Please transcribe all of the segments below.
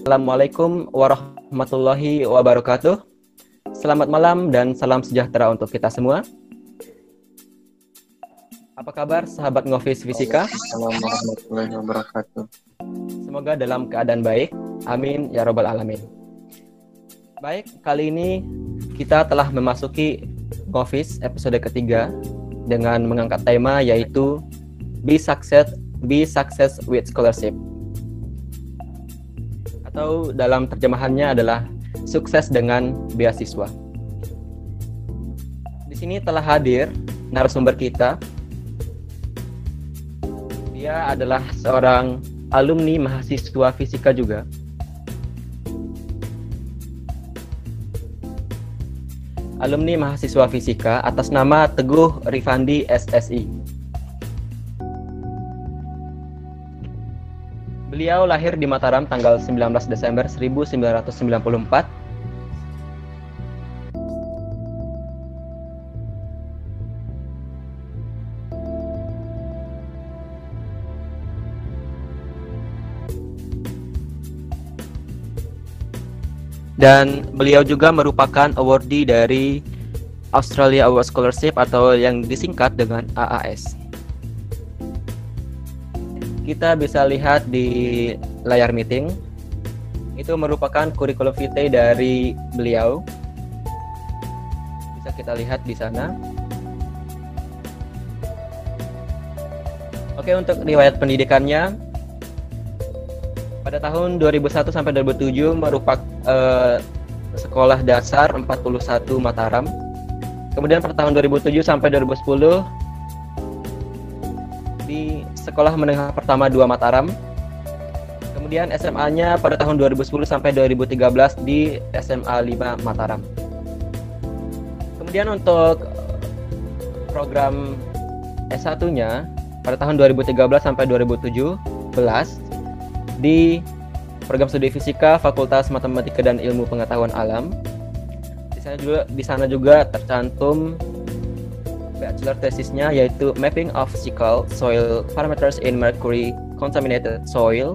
Assalamualaikum warahmatullahi wabarakatuh. Selamat malam dan salam sejahtera untuk kita semua. Apa kabar sahabat Ngofis Fisika? Assalamualaikum warahmatullahi wabarakatuh. Semoga dalam keadaan baik. Amin ya robbal alamin. Baik, kali ini kita telah memasuki Ngofis episode ketiga dengan mengangkat tema yaitu Be Success with Scholarship. Atau dalam terjemahannya adalah sukses dengan beasiswa. Di sini telah hadir narasumber kita. Dia adalah seorang alumni mahasiswa fisika juga. Alumni mahasiswa fisika atas nama Teguh Rifandi SSI. Beliau lahir di Mataram tanggal 19 Desember 1994. Dan beliau juga merupakan awardee dari Australia Award Scholarship atau yang disingkat dengan AAS. Kita bisa lihat di layar meeting, itu merupakan kurikulum vitae dari beliau. Bisa kita lihat di sana. Oke, untuk riwayat pendidikannya, pada tahun 2001 sampai 2007 merupakan sekolah dasar 41 Mataram. Kemudian pada tahun 2007 sampai 2010 di Sekolah Menengah Pertama 2 Mataram. Kemudian SMA-nya pada tahun 2010 sampai 2013 di SMA 5 Mataram. Kemudian untuk program S1-nya pada tahun 2013 sampai 2017 di program studi fisika Fakultas Matematika dan Ilmu Pengetahuan Alam. Di sana juga tercantum bachelor tesisnya yaitu Mapping of Physical Soil Parameters in Mercury Contaminated Soil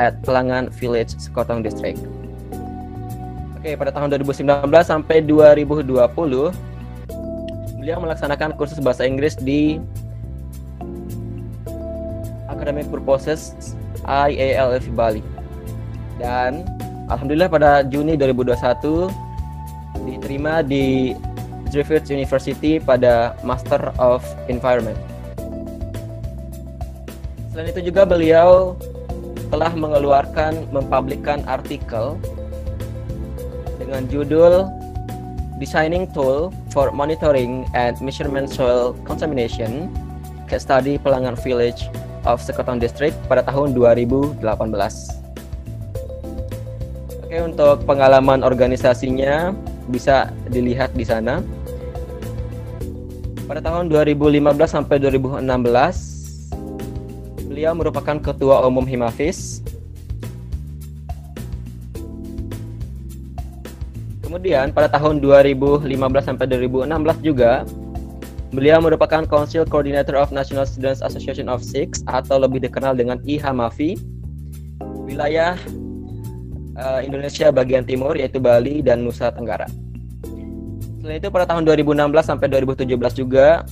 at Pelangan Village, Sekotong District. Oke, pada tahun 2019 sampai 2020 beliau melaksanakan kursus bahasa Inggris di Academic Purposes IALF Bali. Dan alhamdulillah pada Juni 2021 diterima di Griffith University pada Master of Environment. Selain itu juga beliau telah mempublikkan artikel dengan judul Designing Tool for Monitoring and Measurement Soil Contamination, Case Study Pelangan Village of Sekotong District pada tahun 2018. Oke, untuk pengalaman organisasinya bisa dilihat di sana. Pada tahun 2015 sampai 2016, beliau merupakan Ketua Umum Himafis. Kemudian pada tahun 2015 sampai 2016 juga, beliau merupakan Council Coordinator of National Students Association of SIX atau lebih dikenal dengan IHAMAFI, wilayah Indonesia bagian timur yaitu Bali dan Nusa Tenggara. Selain itu pada tahun 2016 sampai 2017 juga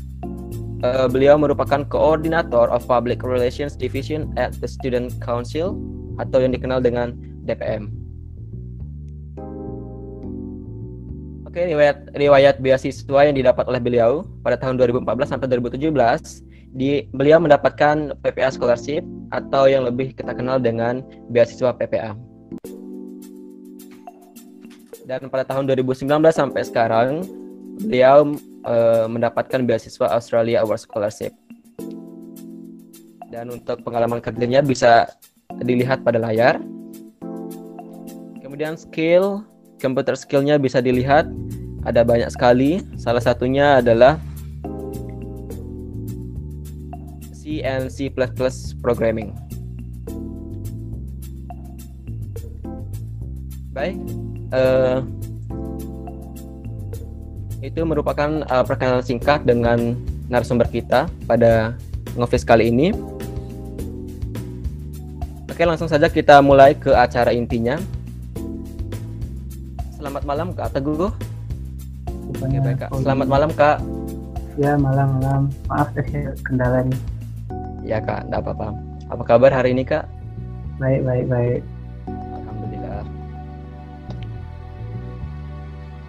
beliau merupakan Koordinator of Public Relations Division at the Student Council atau yang dikenal dengan DPM. Oke, riwayat beasiswa yang didapat oleh beliau pada tahun 2014 sampai 2017 beliau mendapatkan PPA Scholarship atau yang lebih kita kenal dengan beasiswa PPA. Dan pada tahun 2019 sampai sekarang beliau mendapatkan beasiswa Australia Award Scholarship. Dan untuk pengalaman kerjanya bisa dilihat pada layar. Kemudian computer skill-nya bisa dilihat, ada banyak sekali. Salah satunya adalah C and C++ programming. Baik. Itu merupakan perkenalan singkat dengan narasumber kita pada Ngofis kali ini. Oke, langsung saja kita mulai ke acara intinya. Selamat malam Kak Teguh. Oke, Rupanya baik Kak. oh, Selamat malam Kak. ya malam-malam. Maaf saya kendala nih. Ya Kak, enggak apa-apa. Apa kabar hari ini Kak? Baik. Alhamdulillah.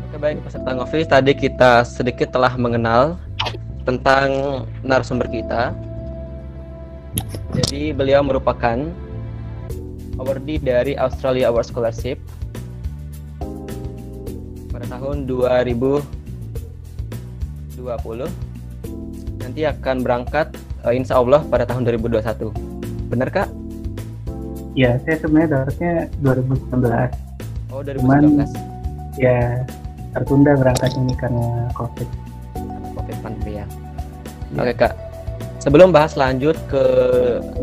Oke, baik peserta ngopi, tadi kita sedikit telah mengenal tentang narasumber kita. Jadi beliau merupakan awardee dari Australia Award Scholarship pada tahun 2020. Nanti akan berangkat insya Allah pada tahun 2021. Benar Kak? Ya, saya sebenarnya dapatnya 2019. Oh, 2019. Ya, tertunda berangkat ini karena COVID. COVID pandemi ya. Oke Kak. Sebelum bahas lanjut ke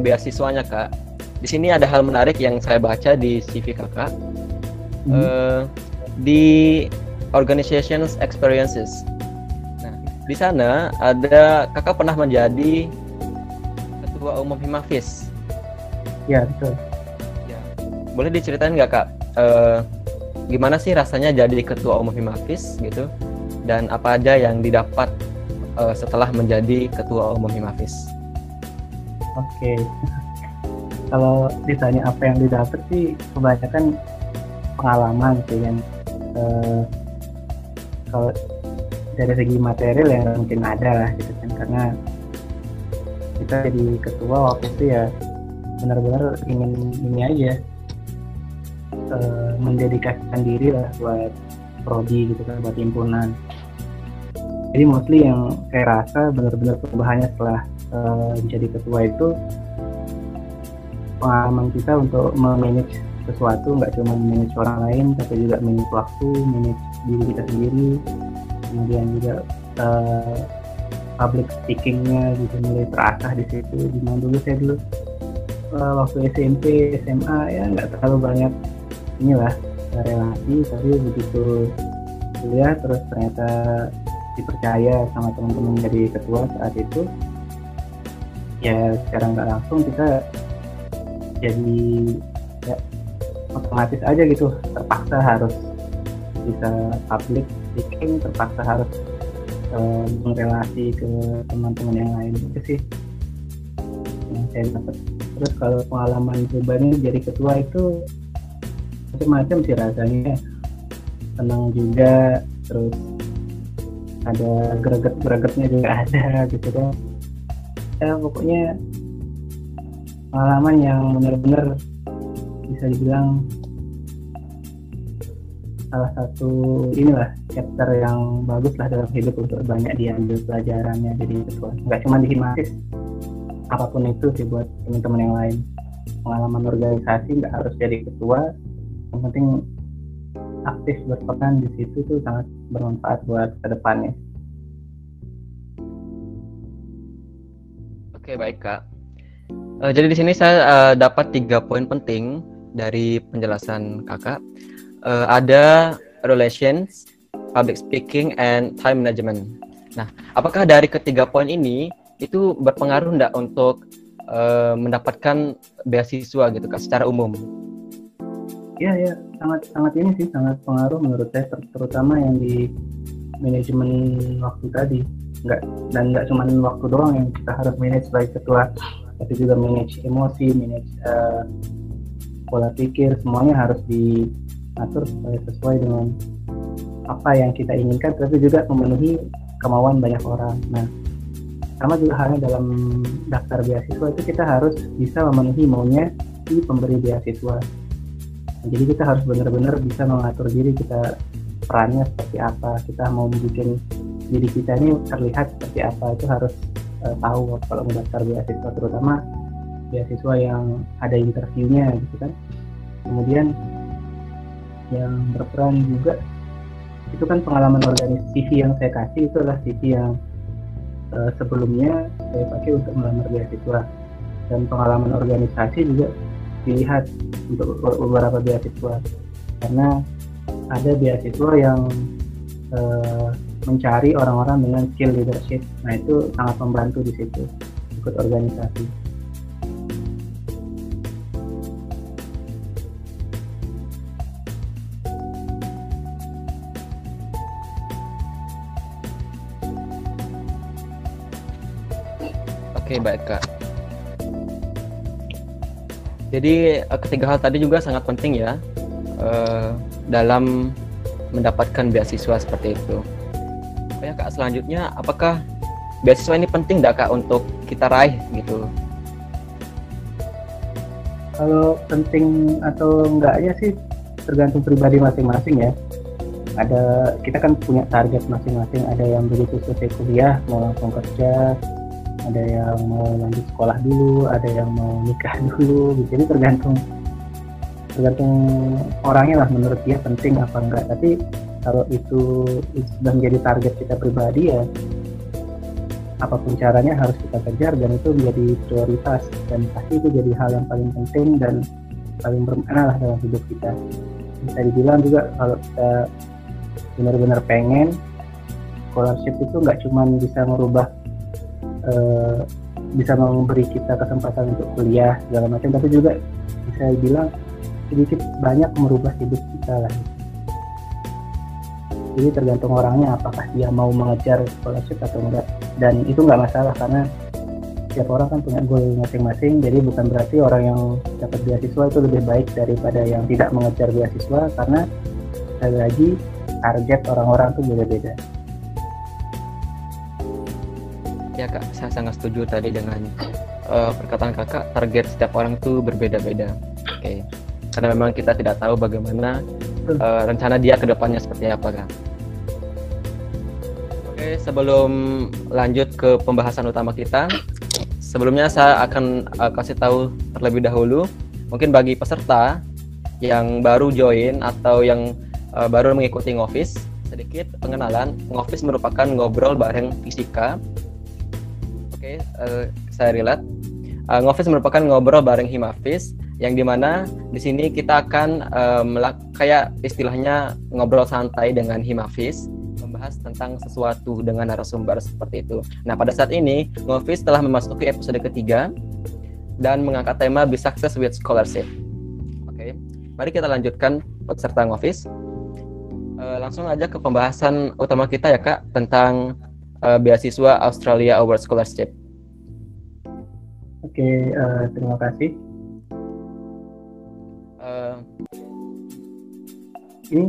beasiswanya Kak, di sini ada hal menarik yang saya baca di CV Kakak. Di Organizations Experiences. Nah, di sana ada Kakak pernah menjadi Ketua Umum Himafis. Ya, betul. Ya. Boleh diceritain nggak Kak? Gimana sih rasanya jadi Ketua Umum Himafis gitu? Dan apa aja yang didapat setelah menjadi Ketua Umum Himafis? Oke. Kalau ditanya apa yang didapat sih kebanyakan pengalaman sih yang kalau dari segi material yang mungkin ada lah gitu kan, karena kita jadi ketua waktu itu ya benar-benar ingin ini aja mendedikasikan diri lah buat prodi gitu kan, buat himpunan. Jadi mostly yang saya rasa benar-benar perubahannya setelah menjadi ketua itu pengalaman kita untuk memanage sesuatu, nggak cuma manage orang lain tapi juga manage waktu, manage diri kita sendiri, kemudian juga public speakingnya juga mulai terasah di situ. Dimana dulu saya waktu SMP, SMA ya nggak terlalu banyak inilah relasi, tapi begitu kuliah terus ternyata dipercaya sama teman-teman jadi ketua saat itu, ya secara nggak langsung kita jadi ya otomatis aja gitu terpaksa harus bisa public speaking, terpaksa harus berelasi ke teman-teman yang lain. Itu sih yang saya dapat. Terus kalau pengalaman pribadi jadi ketua itu macam-macam sih rasanya, senang juga, terus ada greget-gregetnya juga ada gitu kan. Ya pokoknya pengalaman yang benar-benar bisa dibilang salah satu inilah chapter yang bagus lah dalam hidup untuk banyak diambil pelajarannya jadi ketua. Nggak cuma di Himafis, apapun itu sih buat teman-teman yang lain. Pengalaman organisasi nggak harus jadi ketua, yang penting aktif berperan di situ tuh sangat bermanfaat buat kedepannya. Oke, baik Kak. Jadi di sini saya dapat 3 poin penting dari penjelasan Kakak. Ada relations, public speaking, and time management. Nah, apakah dari ketiga poin ini itu berpengaruh enggak untuk mendapatkan beasiswa gitu Kak secara umum? Ya, sangat ini sih sangat pengaruh menurut saya, terutama yang di manajemen waktu tadi. Nggak cuma waktu doang yang kita harus manage sebagai ketua, tapi juga manage emosi, manage pola pikir, semuanya harus diatur supaya sesuai dengan apa yang kita inginkan, tapi juga memenuhi kemauan banyak orang. Nah, sama juga halnya dalam daftar beasiswa itu kita harus bisa memenuhi maunya si pemberi beasiswa. Nah, jadi kita harus benar-benar bisa mengatur diri kita, perannya seperti apa, kita mau bikin diri kita ini terlihat seperti apa, itu harus tahu kalau mendaftar beasiswa, terutama beasiswa yang ada interviewnya gitu kan. Kemudian yang berperan juga itu kan pengalaman organisasi. CV yang saya kasih itu adalah CV yang sebelumnya saya pakai untuk melamar beasiswa, dan pengalaman organisasi juga dilihat untuk beberapa beasiswa, karena ada beasiswa yang mencari orang-orang dengan skill leadership. Nah, itu sangat membantu di situ ikut organisasi. Oke, baik Kak. Jadi ketiga hal tadi juga sangat penting ya dalam mendapatkan beasiswa seperti itu. Ya Kak, selanjutnya apakah beasiswa ini penting enggak Kak untuk kita raih gitu? Kalau penting atau enggaknya sih tergantung pribadi masing-masing ya. Kita kan punya target masing-masing, ada yang begitu selesai kuliah mau langsung kerja, ada yang mau lanjut sekolah dulu, ada yang mau nikah dulu gitu. Jadi tergantung orangnya lah, menurut dia penting apa enggak. Tapi kalau itu sudah menjadi target kita pribadi ya, apapun caranya harus kita kejar dan itu menjadi prioritas, dan pasti itu jadi hal yang paling penting dan paling bermakna lah dalam hidup kita. Bisa dibilang juga kalau kita benar-benar pengen, scholarship itu nggak cuma bisa merubah bisa memberi kita kesempatan untuk kuliah segala macam, tapi juga bisa dibilang sedikit banyak merubah hidup kita lah. Jadi tergantung orangnya apakah dia mau mengejar scholarship atau enggak, dan itu nggak masalah karena setiap orang kan punya goal masing-masing. Jadi bukan berarti orang yang dapat beasiswa itu lebih baik daripada yang tidak mengejar beasiswa, karena sekali lagi target orang-orang tuh beda-beda. Ya Kak, saya sangat setuju tadi dengan perkataan Kakak, target setiap orang tuh berbeda-beda. Oke. Karena memang kita tidak tahu bagaimana rencana dia ke depannya seperti apa Kak. Oke, sebelum lanjut ke pembahasan utama kita, sebelumnya saya akan kasih tahu terlebih dahulu, mungkin bagi peserta yang baru join atau yang baru mengikuti Ngofis, sedikit pengenalan. Ngofis merupakan ngobrol bareng fisika. Oke, saya relate. Ngofis merupakan ngobrol bareng Himafis, yang dimana di sini kita akan kayak istilahnya ngobrol santai dengan Himafis, membahas tentang sesuatu dengan narasumber seperti itu. Nah, pada saat ini Ngofis telah memasuki episode ketiga dan mengangkat tema Be Success with Scholarship. Oke, mari kita lanjutkan peserta Ngofis. Langsung aja ke pembahasan utama kita ya Kak, tentang beasiswa Australia Award Scholarship. Oke, terima kasih. Ini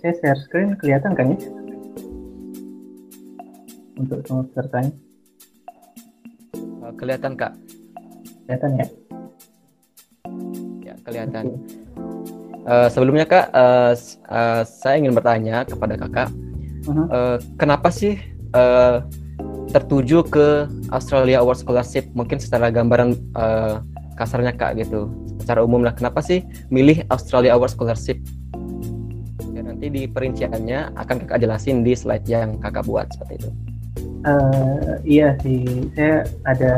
saya share screen, kelihatan kan ya untuk semua pesertanya? Kelihatan Kak? Kelihatan ya? Ya, kelihatan. Sebelumnya Kak, saya ingin bertanya kepada Kakak, kenapa sih tertuju ke Australia Award Scholarship? Mungkin secara gambaran kasarnya Kak gitu, secara umum lah, kenapa sih milih Australia Award Scholarship? Ya, nanti di perinciannya akan Kakak jelasin di slide yang Kakak buat seperti itu. Iya sih, saya ada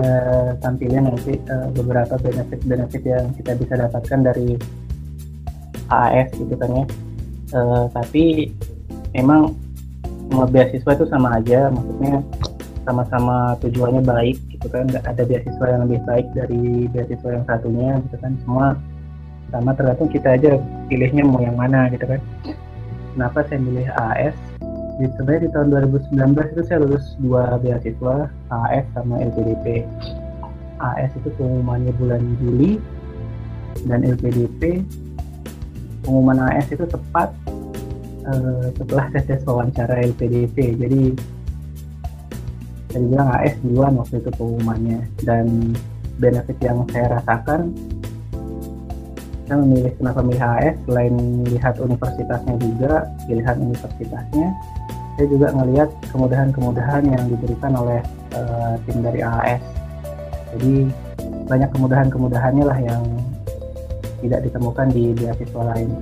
tampilin nanti beberapa benefit yang kita bisa dapatkan dari AAS gitu kan ya. Tapi memang semua beasiswa itu sama aja, maksudnya sama-sama tujuannya baik gitu kan. Nggak ada beasiswa yang lebih baik dari beasiswa yang satunya gitu kan, semua sama, tergantung kita aja pilihnya mau yang mana gitu kan. Kenapa saya milih AAS? Sebenarnya di tahun 2019 itu saya lulus 2 beasiswa, AAS sama LPDP. AAS itu pengumumannya bulan Juli, dan LPDP pengumuman AAS itu tepat setelah tes wawancara LPDP. Jadi saya bilang AAS duluan waktu itu pengumumannya, dan benefit yang saya rasakan, saya memilih kenapa milih AAS selain lihat universitasnya juga, pilihan universitasnya, saya juga ngelihat kemudahan-kemudahan yang diberikan oleh tim dari AAS. Jadi banyak kemudahan-kemudahannya lah yang tidak ditemukan di beasiswa lain.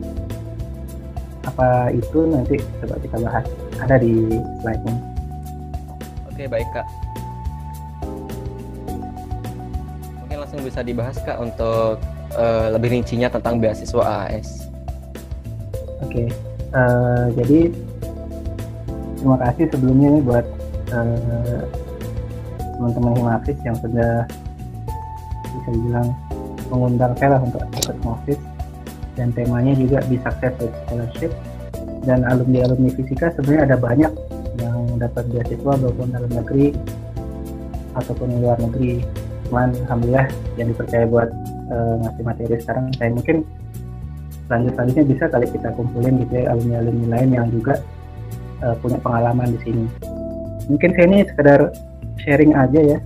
Apa itu nanti coba kita bahas, ada di slide-nya. Oke, baik Kak. Mungkin langsung bisa dibahas Kak untuk lebih rincinya tentang beasiswa AAS. Oke, jadi terima kasih sebelumnya nih buat teman-teman Himafis yang sudah bisa dibilang mengundang saya lah untuk ikut Ngofis, dan temanya juga Be Success with Scholarship. Dan alumni fisika sebenarnya ada banyak yang dapat beasiswa walaupun dalam negeri. ataupun luar negeri. Cuman alhamdulillah yang dipercaya buat ngasih materi sekarang saya, mungkin selanjutnya bisa kali kita kumpulin gitu ya alumni-alumni lain yang juga punya pengalaman di sini. Mungkin saya ini sekedar sharing aja ya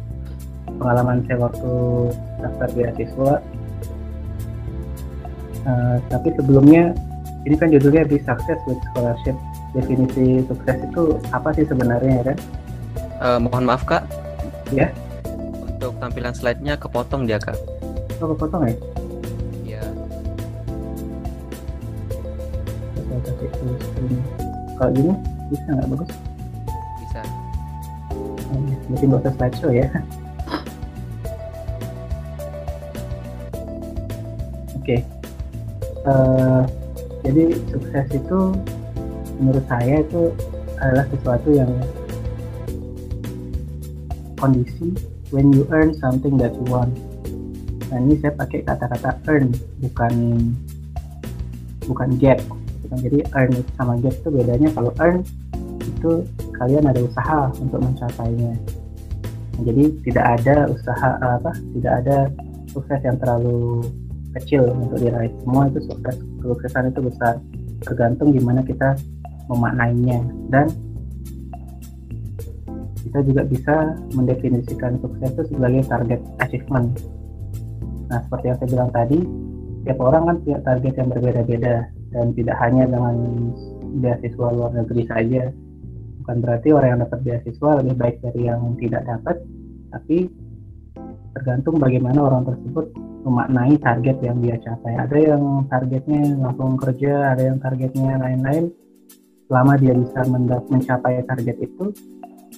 pengalaman saya waktu daftar beasiswa. Tapi sebelumnya ini kan judulnya Be Success with Scholarship. Definisi sukses itu apa sih sebenarnya ya kan? Mohon maaf Kak, Ya, untuk tampilan slide-nya kepotong dia Kak. kepotong ya? Iya. Saya kasih full screen. Kalau gini bisa nggak bagus? Bisa. Berarti nggak usah slideshow ya. Oke. Jadi sukses itu menurut saya itu adalah sesuatu yang kondisi when you earn something that you want. Nah ini saya pakai kata-kata earn, bukan get. Jadi earn sama get itu bedanya. Kalau earn itu kalian ada usaha untuk mencapainya. Nah, jadi tidak ada usaha tidak ada sukses yang terlalu kecil untuk diraih. Semua itu sukses, kesuksesan itu besar, tergantung gimana kita memaknainya. Dan kita juga bisa mendefinisikan sukses itu sebagai target achievement. Nah seperti yang saya bilang tadi, tiap orang kan punya target yang berbeda-beda, dan tidak hanya dengan beasiswa luar negeri saja. Bukan berarti orang yang dapat beasiswa lebih baik dari yang tidak dapat, tapi tergantung bagaimana orang tersebut memaknai target yang dia capai. Ada yang targetnya langsung kerja, ada yang targetnya lain-lain. Selama dia bisa mencapai target itu,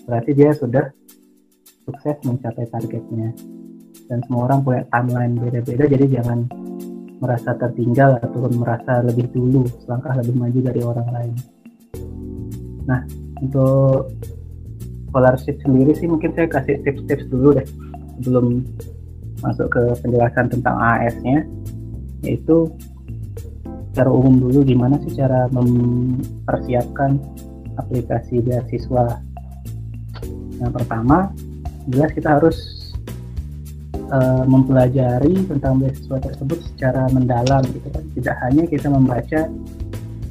berarti dia sudah sukses mencapai targetnya. Dan semua orang punya timeline beda-beda, jadi jangan merasa tertinggal ataupun merasa lebih dulu, selangkah lebih maju dari orang lain. Nah, untuk scholarship sendiri sih mungkin saya kasih tips-tips dulu deh sebelum masuk ke penjelasan tentang AS-nya, yaitu secara umum dulu gimana sih cara mempersiapkan aplikasi beasiswa. Yang pertama, jelas kita harus mempelajari tentang beasiswa tersebut secara mendalam gitu kan. Tidak hanya kita membaca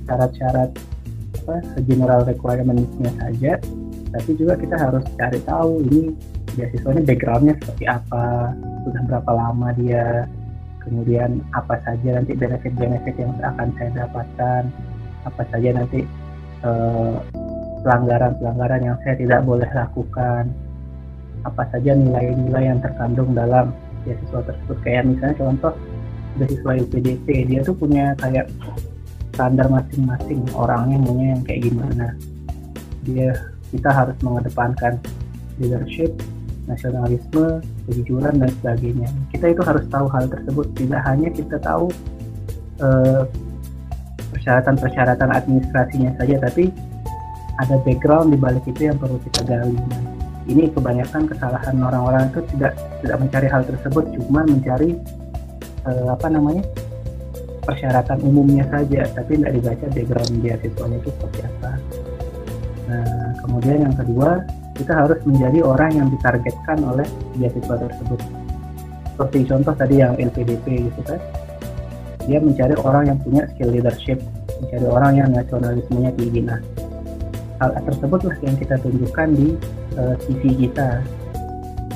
syarat-syarat general requirement-nya saja, tapi juga kita harus cari tahu ini beasiswanya background-nya seperti apa, sudah berapa lama dia, kemudian apa saja nanti benefit-benefit yang akan saya dapatkan, apa saja nanti pelanggaran-pelanggaran yang saya tidak boleh lakukan, apa saja nilai-nilai yang terkandung dalam beasiswa tersebut. Kayak misalnya contoh beasiswa UPDP, dia tuh punya kayak standar masing-masing, orangnya maunya yang kayak gimana. Kita harus mengedepankan leadership, nasionalisme, kejujuran, dan sebagainya. Kita itu harus tahu hal tersebut. Tidak hanya kita tahu persyaratan-persyaratan administrasinya saja, tapi ada background di balik itu yang perlu kita gali. Ini kebanyakan kesalahan orang-orang itu tidak mencari hal tersebut, cuma mencari persyaratan umumnya saja, tapi tidak dibaca background beasiswanya itu seperti apa. Nah, kemudian yang kedua, kita harus menjadi orang yang ditargetkan oleh beasiswa tersebut. Seperti contoh tadi yang LPDP gitu kan, dia mencari orang yang punya skill leadership, mencari orang yang nasionalismenya tinggi. Nah, hal tersebutlah yang kita tunjukkan di CV kita.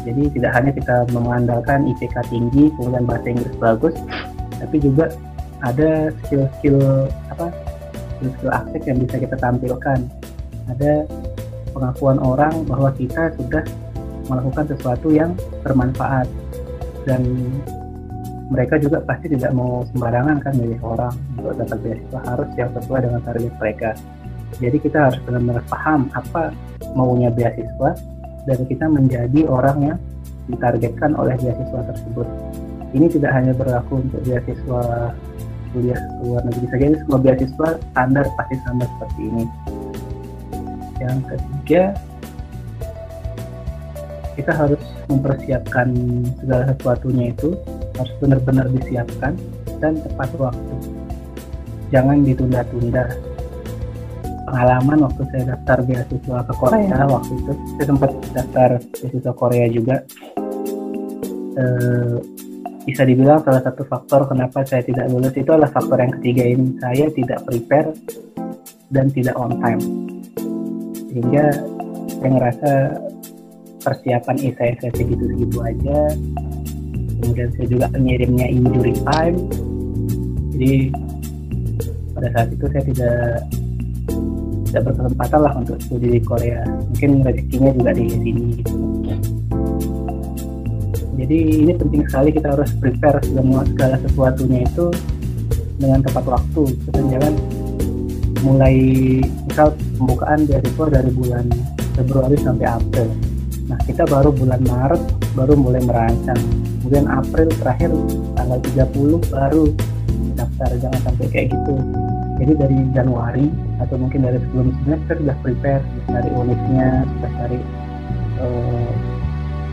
Jadi tidak hanya kita mengandalkan IPK tinggi, kemudian bahasa Inggris bagus, tapi juga ada skill aktif yang bisa kita tampilkan. Ada pengakuan orang bahwa kita sudah melakukan sesuatu yang bermanfaat, dan mereka juga pasti tidak mau sembarangan kan milih orang untuk dapat beasiswa, harus yang sesuai dengan target mereka. Jadi kita harus benar-benar paham apa maunya beasiswa, dan kita menjadi orang yang ditargetkan oleh beasiswa tersebut. Ini tidak hanya berlaku untuk beasiswa kuliah luar negeri saja, ini semua beasiswa standar pasti sama seperti ini. Yang ketiga, kita harus mempersiapkan segala sesuatunya itu, harus benar-benar disiapkan dan tepat waktu. Jangan ditunda-tunda. pengalaman waktu saya daftar beasiswa ke Korea. Waktu itu saya sempat daftar beasiswa Korea juga. Bisa dibilang salah satu faktor kenapa saya tidak lulus itu adalah faktor yang ketiga ini. Saya tidak prepare dan tidak on time, sehingga saya ngerasa persiapan saya segitu-segitu aja. Kemudian saya juga ngirimnya during time, jadi pada saat itu saya tidak berkesempatan lah untuk studi di Korea. Mungkin rezekinya juga di sini gitu. Jadi ini penting sekali, kita harus prepare segala sesuatunya itu dengan tepat waktu. Kita jangan mulai, misal pembukaan beasiswa dari bulan Februari sampai April. Nah, kita baru bulan Maret baru mulai merancang. Kemudian April terakhir tanggal 30 baru daftar. Jangan sampai kayak gitu. Jadi dari Januari atau mungkin dari sebelum-sebelumnya kita sudah prepare, cari unitnya, sudah cari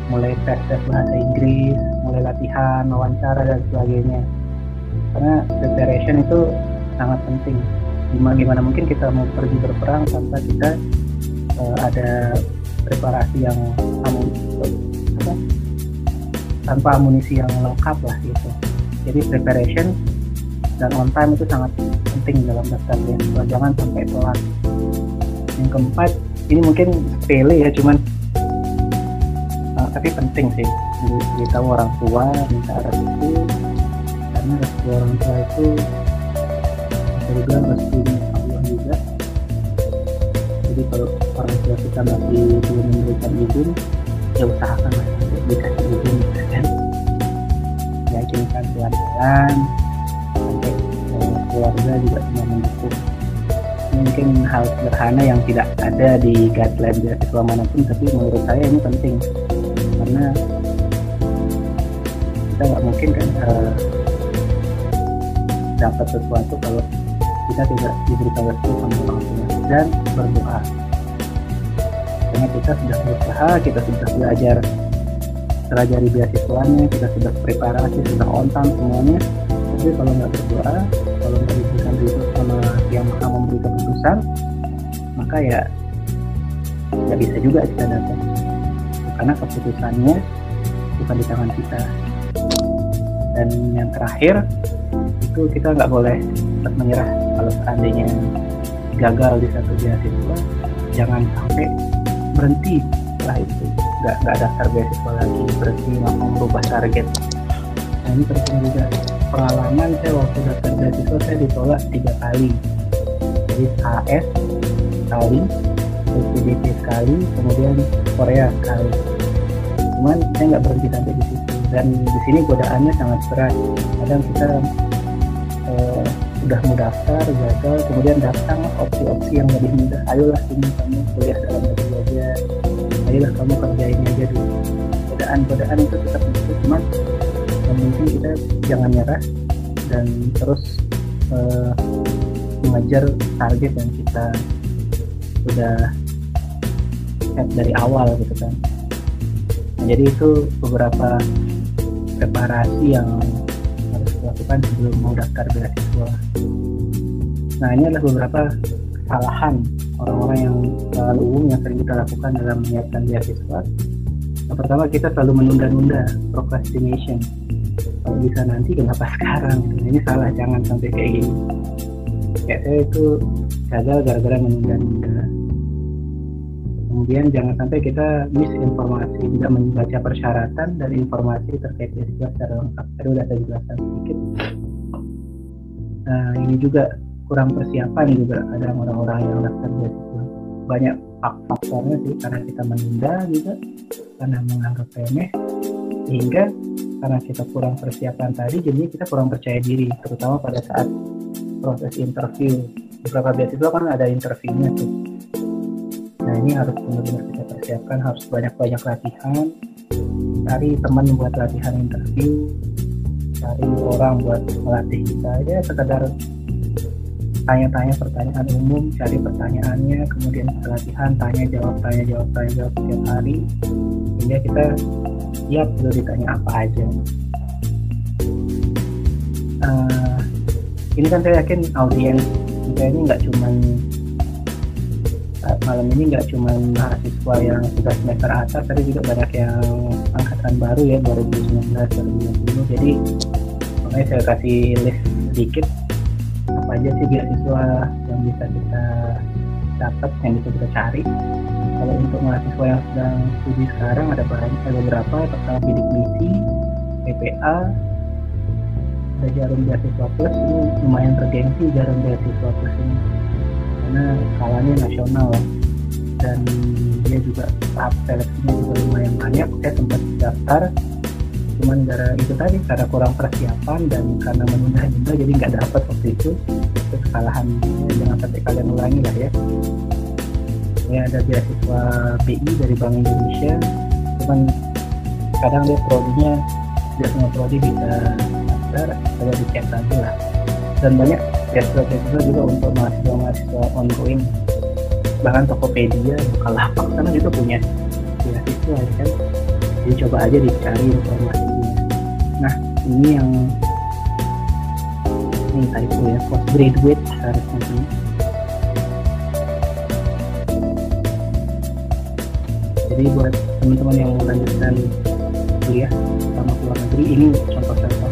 mulai tes bahasa Inggris, mulai latihan, wawancara dan sebagainya. Karena preparation itu sangat penting. Gimana mungkin kita mau pergi berperang tanpa kita ada preparasi yang tanpa amunisi yang lengkap lah gitu. Jadi preparation dan on time itu sangat penting dalam daftar beasiswa. Jangan sampai telat. Yang keempat, ini mungkin sepele ya, cuman tapi penting sih, diberitahu orang tua, minta restu, karena restu orang tua itu bisa dibilang restunya Allah juga. Jadi kalau orang tua kita masih belum memberikan izin, ya usahakan lah untuk dikasih izin, kan? Yakinkan pelan-pelan sampai keluarga juga semua mendukung. Ini mungkin hal sederhana yang tidak ada di guideline beasiswa manapun, tapi menurut saya ini penting. Karena kita nggak mungkin kan dapat sesuatu kalau kita tidak diberikan restu sama orang tua, dan berdoa. Karena kita sudah berusaha, kita sudah pelajari beasiswanya, kita sudah preparasi, sudah on time semuanya. Tapi kalau nggak berdoa, kalau nggak diberikan restu sama yang maha memberi keputusan, maka ya nggak bisa juga kita dapat. Karena keputusannya bukan di tangan kita. Dan yang terakhir itu kita nggak boleh cepat menyerah. Kalau seandainya gagal di satu beasiswa, jangan sampai berhenti setelah itu, nggak daftar beasiswa lagi, berhenti langsung merubah target. Nah, ini penting juga. Pengalaman saya waktu daftar beasiswa, saya ditolak 3 kali. Jadi AS sekali, PDP sekali, kemudian Korea sekali. Cuman saya nggak berhenti sampai di situ, dan di sini godaannya sangat berat. Kadang kita udah mau daftar, gagal, kemudian datang opsi-opsi yang lebih mudah. Ayolah ini kamu kuliah dalam negeri aja, ayolah kamu kerjain aja dulu. Godaan itu tetap muncul, cuman yang penting kita jangan nyerah dan terus mengejar target yang kita sudah set dari awal gitu kan. Nah, jadi itu beberapa preparasi yang harus dilakukan sebelum mau daftar beasiswa. Nah, ini adalah beberapa kesalahan orang-orang yang terlalu umum yang sering kita lakukan dalam menyiapkan beasiswa. Yang pertama, kita selalu menunda-nunda, procrastination. Kalau bisa nanti, kenapa sekarang? Ini salah, jangan sampai kayak gini. Kayak saya itu gagal gara-gara menunda-nunda. Kemudian jangan sampai kita misinformasi, tidak membaca persyaratan dan informasi terkait beasiswa secara lengkap. Tadi sudah saya jelaskan sedikit. Nah, ini juga kurang persiapan juga kadang orang-orang yang daftar beasiswa. Banyak faktornya sih, karena kita menunda juga, karena menganggap remeh, sehingga karena kita kurang persiapan tadi, jadinya kita kurang percaya diri, terutama pada saat proses interview. Beberapa beasiswa kan ada interviewnya tuh. Nah, ini harus benar-benar kita persiapkan, harus banyak-banyak latihan, cari teman buat latihan interview, cari orang buat melatih kita, ya sekadar tanya-tanya pertanyaan umum, cari pertanyaannya, kemudian latihan, tanya jawab setiap hari, sehingga kita siap kalau ditanya apa aja. Ini kan saya yakin audiens kita ini nggak cuma malam ini nggak cuma mahasiswa yang sudah semester atas, tapi juga banyak yang angkatan baru ya 2019 2020. Jadi makanya saya kasih list sedikit apa aja sih beasiswa yang bisa kita dapat, yang bisa kita cari. Kalau untuk mahasiswa yang sedang studi sekarang ada beberapa. Pertama bidik misi, PPA, ada Jarum Beasiswa Plus. Ini lumayan bergengsi Jarum Beasiswa Plus ini karena skalanya nasional dan dia juga tahap seleksinya juga lumayan banyak. Saya sempat daftar, cuman karena kurang persiapan dan karena menunda-nunda jadi nggak dapat waktu itu kesalahan. Jangan sampai kalian ulangi lah ya. Ini ada beasiswa BI dari Bank Indonesia, cuman kadang dia prodinya tidak semua prodi bisa daftar, coba dicek lagi lah. Dan banyak beasiswa juga untuk mahasiswa ongoing, bahkan Tokopedia, Bukalapak karena juga punya beasiswa ya kan. Jadi coba aja dicari informasinya. Nah ini yang typo ya, postgraduate harusnya sih. Jadi buat teman-teman yang mau lanjutkan kuliah sama luar negeri, ini contoh-contoh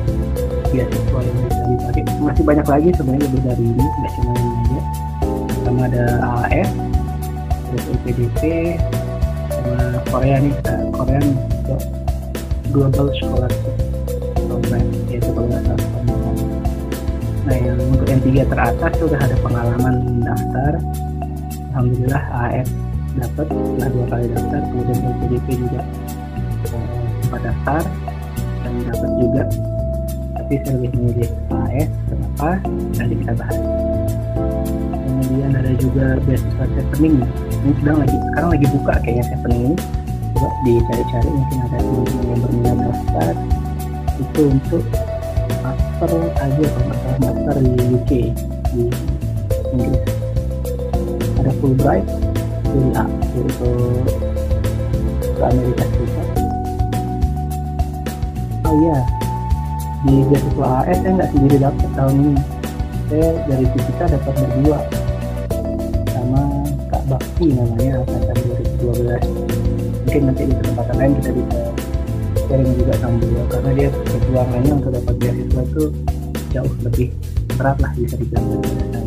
beasiswa yang bisa dipakai. Masih banyak lagi sebenarnya lebih dari ini, nggak cuma ini aja. Sama ada AAS, terus UPDP, sama Korea nih, Korean Global Scholarship Program, yaitu kalau nggak salah. Nah yang untuk yang 3 teratas sudah ada pengalaman daftar. Alhamdulillah AAS dapat setelah 2 kali daftar, kemudian LPDP juga sempat daftar dan dapat juga, tapi saya lebih memilih AS. Kenapa? Nanti kita bahas. Kemudian ada juga beasiswa Chevening, ini sekarang lagi buka kayaknya Chevening ini, coba dicari-cari, mungkin ada teman-teman yang berminat daftar. Itu untuk master aja, kalau masalah master di UK, di Inggris. Ada Fulbright dari A untuk ke Amerika Serikat. Oh iya, di beasiswa AS saya nggak sendiri dapat tahun ini. Saya dari kita dapat berdua sama Kak Bakti namanya, angkatan 2012. Mungkin nanti di kesempatan lain kita bisa sharing juga sama beliau, karena dia perjuangannya untuk dapat beasiswa itu jauh lebih berat lah bisa dibilang daripada saya.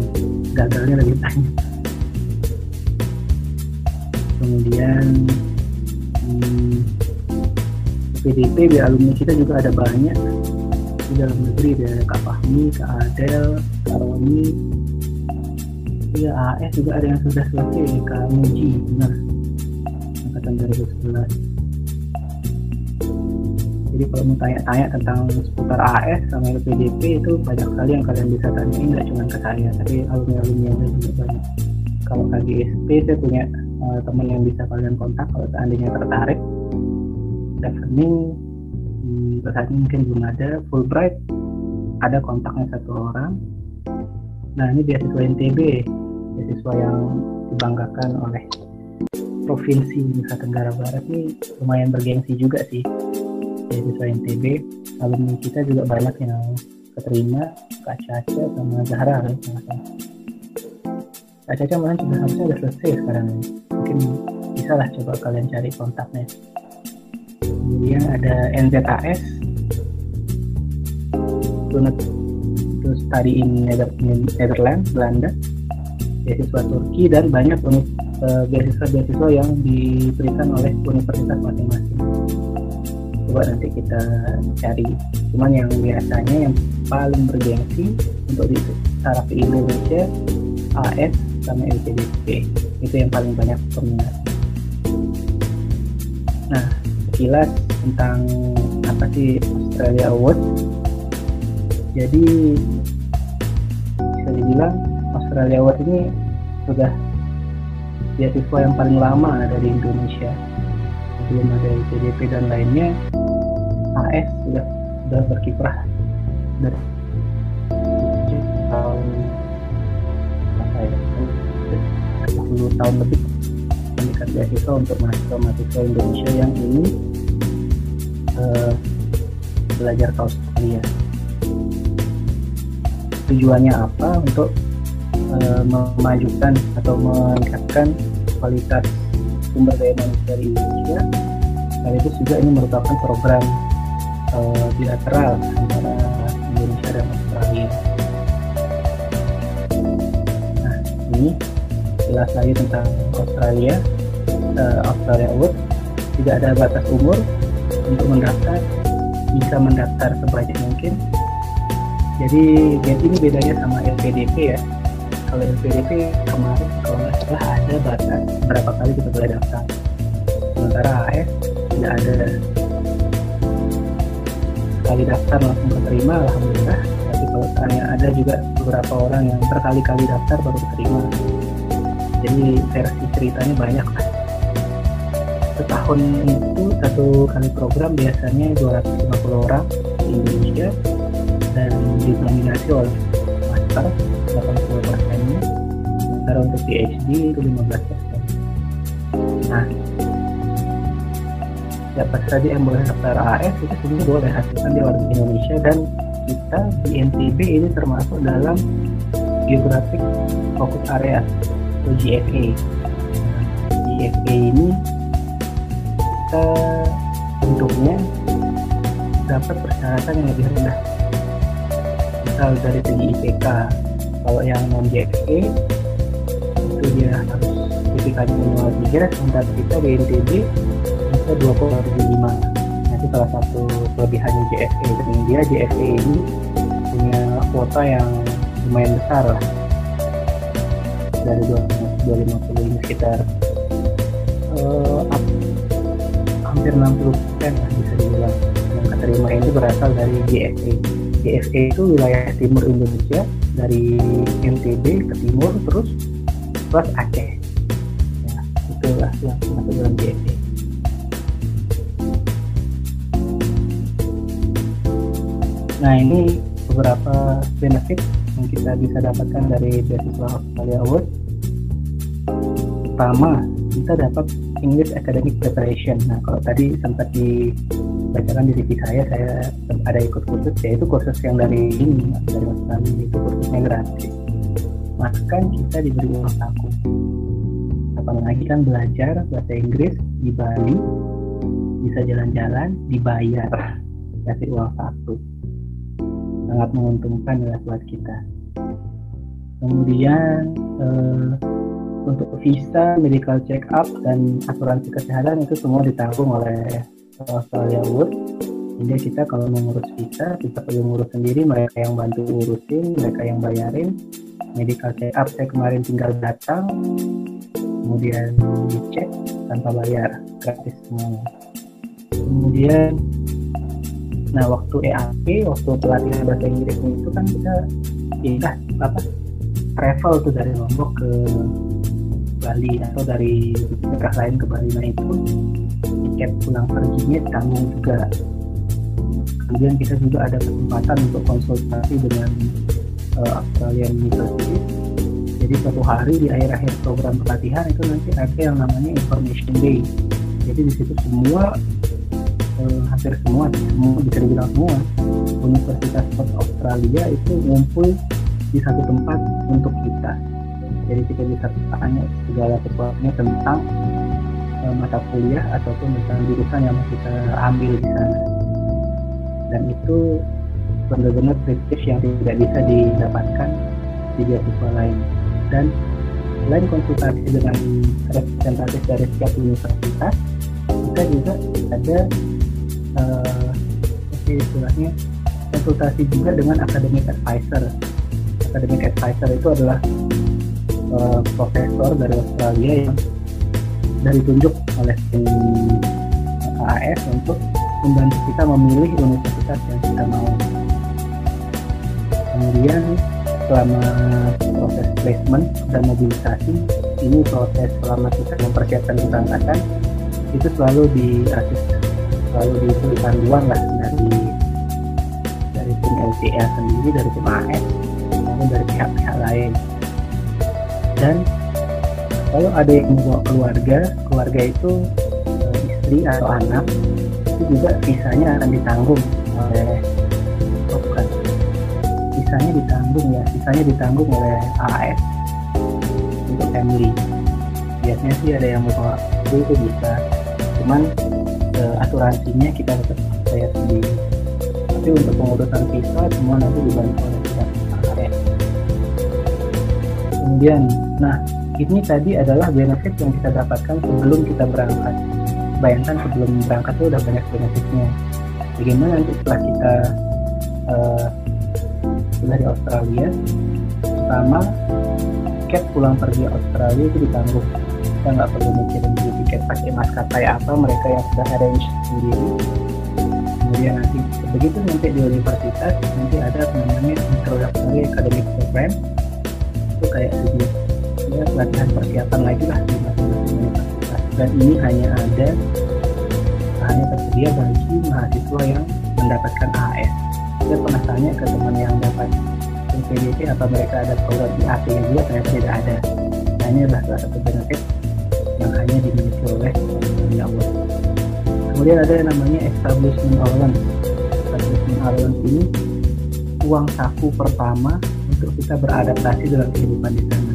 Gagalnya lebih banyak. Kemudian PDP di alumni kita juga ada banyak di dalam negeri, ada Kak Fahmi, Kak Adel, Kak Roni, ya AS juga ada yang sudah selesai, Kak Muji, benar, angkatan 2011. Jadi kalau mau tanya-tanya tentang seputar AS sama LPDP itu banyak sekali yang kalian bisa tanyain, nggak cuma ke saya, tapi alumni-alumni yang lain juga banyak. Kalau KGSP saya punya teman yang bisa kalian kontak kalau seandainya tertarik. Chevening saat ini mungkin belum ada. Fulbright ada kontaknya 1 orang. Nah ini beasiswa NTB, beasiswa yang dibanggakan oleh Provinsi Nusa Tenggara Barat, ini lumayan bergengsi juga sih beasiswa NTB. Alumni kita juga banyak yang keterima, Kak Caca sama Zahra kan, Kak Caca malah juga harusnya udah selesai sekarang ini. Mungkin bisa lah coba kalian cari kontaknya. Kemudian ada NZAS, to study in Netherlands, Belanda, beasiswa Turki, dan banyak beasiswa-beasiswa yang diberikan oleh universitas masing-masing. Coba nanti kita cari. Cuman yang biasanya yang paling bergengsi untuk di taraf di Indonesia AS sama LPDP, itu yang paling banyak peminat. Nah, sekilas tentang apa sih Australia Award. Jadi bisa dibilang Australia Award ini sudah beasiswa yang paling lama ada di Indonesia. Sebelum ada LPDP dan lainnya, AS sudah berkiprah dari tahun 10 tahun lebih memberikan beasiswa untuk mahasiswa Indonesia yang ingin belajar ke Australia. Tujuannya apa? Untuk memajukan atau meningkatkan kualitas sumber daya manusia di Indonesia. Sekaligus juga ini merupakan program bilateral antara Indonesia dan Australia. Nah, ini jelas lagi tentang Australia Award. Tidak ada batas umur untuk mendaftar, bisa mendaftar sebanyak mungkin. Jadi ini bedanya sama LPDP ya. Kalau LPDP kemarin kalau nggak salah ada batas berapa kali kita boleh daftar. Sementara AS tidak ada, sekali daftar langsung keterima, alhamdulillah. Tapi kalau misalnya ada juga beberapa orang yang berkali-kali daftar baru keterima. Jadi versi ceritanya banyak lah. Setahun itu satu kali program biasanya 250 orang di Indonesia dan didominasi oleh master 80%-nya, sementara untuk PhD itu 15%. Nah, siapa saja yang boleh daftar AS itu sebenarnya boleh, hasilkan di warga Indonesia, dan kita di NTB ini termasuk dalam Geographic Focus Area atau GFA. GFA ini kita bentuknya dapat persyaratan yang lebih rendah. Misal dari segi IPK, kalau yang non GFA itu dia harus IPK-nya minimal 3, sementara kita di NTB bisa 2,75. Itu salah satu kelebihannya GFA, dan dia GFA ini punya kuota yang lumayan besar lah, dari 250 ini sekitar hampir 60% lah bisa dibilang yang keterima itu berasal dari GFA. GFA itu wilayah timur Indonesia, dari NTB ke timur terus plus Aceh. Ya, itulah yang masuk dalam GFA. Nah, ini beberapa benefit yang kita bisa dapatkan dari beasiswa Australia Award. Pertama, kita dapat English Academic Preparation. Nah, kalau tadi sempat dibacakan di CV saya ada ikut kursus, yaitu kursus yang dari Australia, itu kursusnya gratis. Bahkan kita diberi uang saku. Apalagi kan belajar bahasa Inggris di Bali, bisa jalan-jalan, dibayar, kasih uang saku. Sangat menguntungkan ya buat kita. Kemudian untuk visa, medical check up, dan asuransi kesehatan itu semua ditanggung oleh Australia Award. Jadi kita kalau mau ngurus visa, kita perlu ngurus sendiri, mereka yang bantu urusin, mereka yang bayarin. Medical check up saya kemarin tinggal datang, kemudian dicek tanpa bayar, gratis semuanya. Kemudian nah, waktu EAP, waktu pelatihan bahasa Inggris itu kan kita travel tuh dari Lombok ke Bali atau dari daerah lain ke Bali. Nah, itu tiket pulang perginya tanggung juga. Kemudian kita juga ada kesempatan untuk konsultasi dengan Australian University. Jadi suatu hari di akhir-akhir program pelatihan itu nanti ada yang namanya Information Day. Jadi di situ semua hampir semua bisa dibilang semua universitas Australia itu ngumpul di satu tempat untuk kita. Jadi kita bisa tanya segala sesuatunya tentang mata kuliah ataupun tentang jurusan yang mau kita ambil di sana. Dan itu benar-benar privilege yang tidak bisa didapatkan di beasiswa lain. Dan selain konsultasi dengan representatif dari setiap universitas, kita juga ada istilahnya konsultasi juga dengan academic advisor. Academic advisor itu adalah profesor dari Australia yang ditunjuk oleh tim AAS untuk membantu kita memilih universitas yang kita mau. Kemudian selama proses placement dan mobilisasi, ini proses selama kita mempersiapkan keberangkatan, itu selalu diberi panduan lah dari tim LCA sendiri, dari tim AS maupun dari pihak-pihak lain. Dan kalau ada yang membawa keluarga itu istri atau anak, itu juga visanya akan ditanggung oleh visanya ditanggung oleh AAS untuk family. biasanya sih ada yang mau itu bisa, cuman asuransinya kita tetap bayar sendiri. Tapi untuk pengurusan visa semua nanti dibantu oleh pihak AHS. Kemudian, nah ini tadi adalah benefit yang kita dapatkan sebelum kita berangkat. Bayangkan sebelum berangkat itu udah banyak benefitnya. Bagaimana nanti setelah kita sudah di Australia, pertama tiket pulang pergi Australia itu ditanggung. Kita nggak perlu mikirin beli tiket pakai maskapai apa, mereka yang sudah arrange sendiri. Kemudian nanti begitu nanti di universitas nanti ada namanya Introductory Academic Program, itu kayak sedikit ya, latihan persiapan lagi lah di masing-masing universitas, dan ini hanya tersedia bagi mahasiswa yang mendapatkan AAS. Saya pernah tanya ke teman yang dapat PDP apa mereka ada program IAP nya juga, ternyata tidak ada. Nah, ini adalah salah satu benefit yang hanya dimiliki oleh ya Allah. Kemudian ada yang namanya establishment allowance. Establishment allowance ini uang saku pertama untuk kita beradaptasi dalam kehidupan di sana.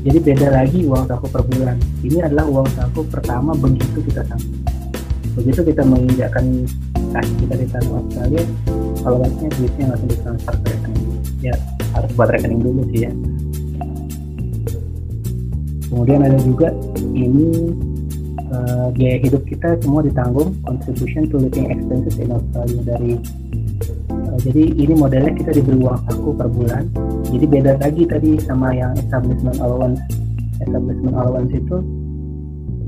Jadi beda lagi uang saku per bulan. Ini adalah uang saku pertama begitu kita sampai. Begitu kita menginjakkan kaki kita di tanah Australia, allowance-nya duitnya langsung ditransfer ke rekening. Ya harus buat rekening dulu sih ya. Kemudian ada juga ini biaya hidup kita semua ditanggung, contribution to living expenses in Australia dari jadi ini modelnya kita diberi uang saku per bulan. Jadi beda lagi tadi sama yang establishment allowance. Establishment allowance itu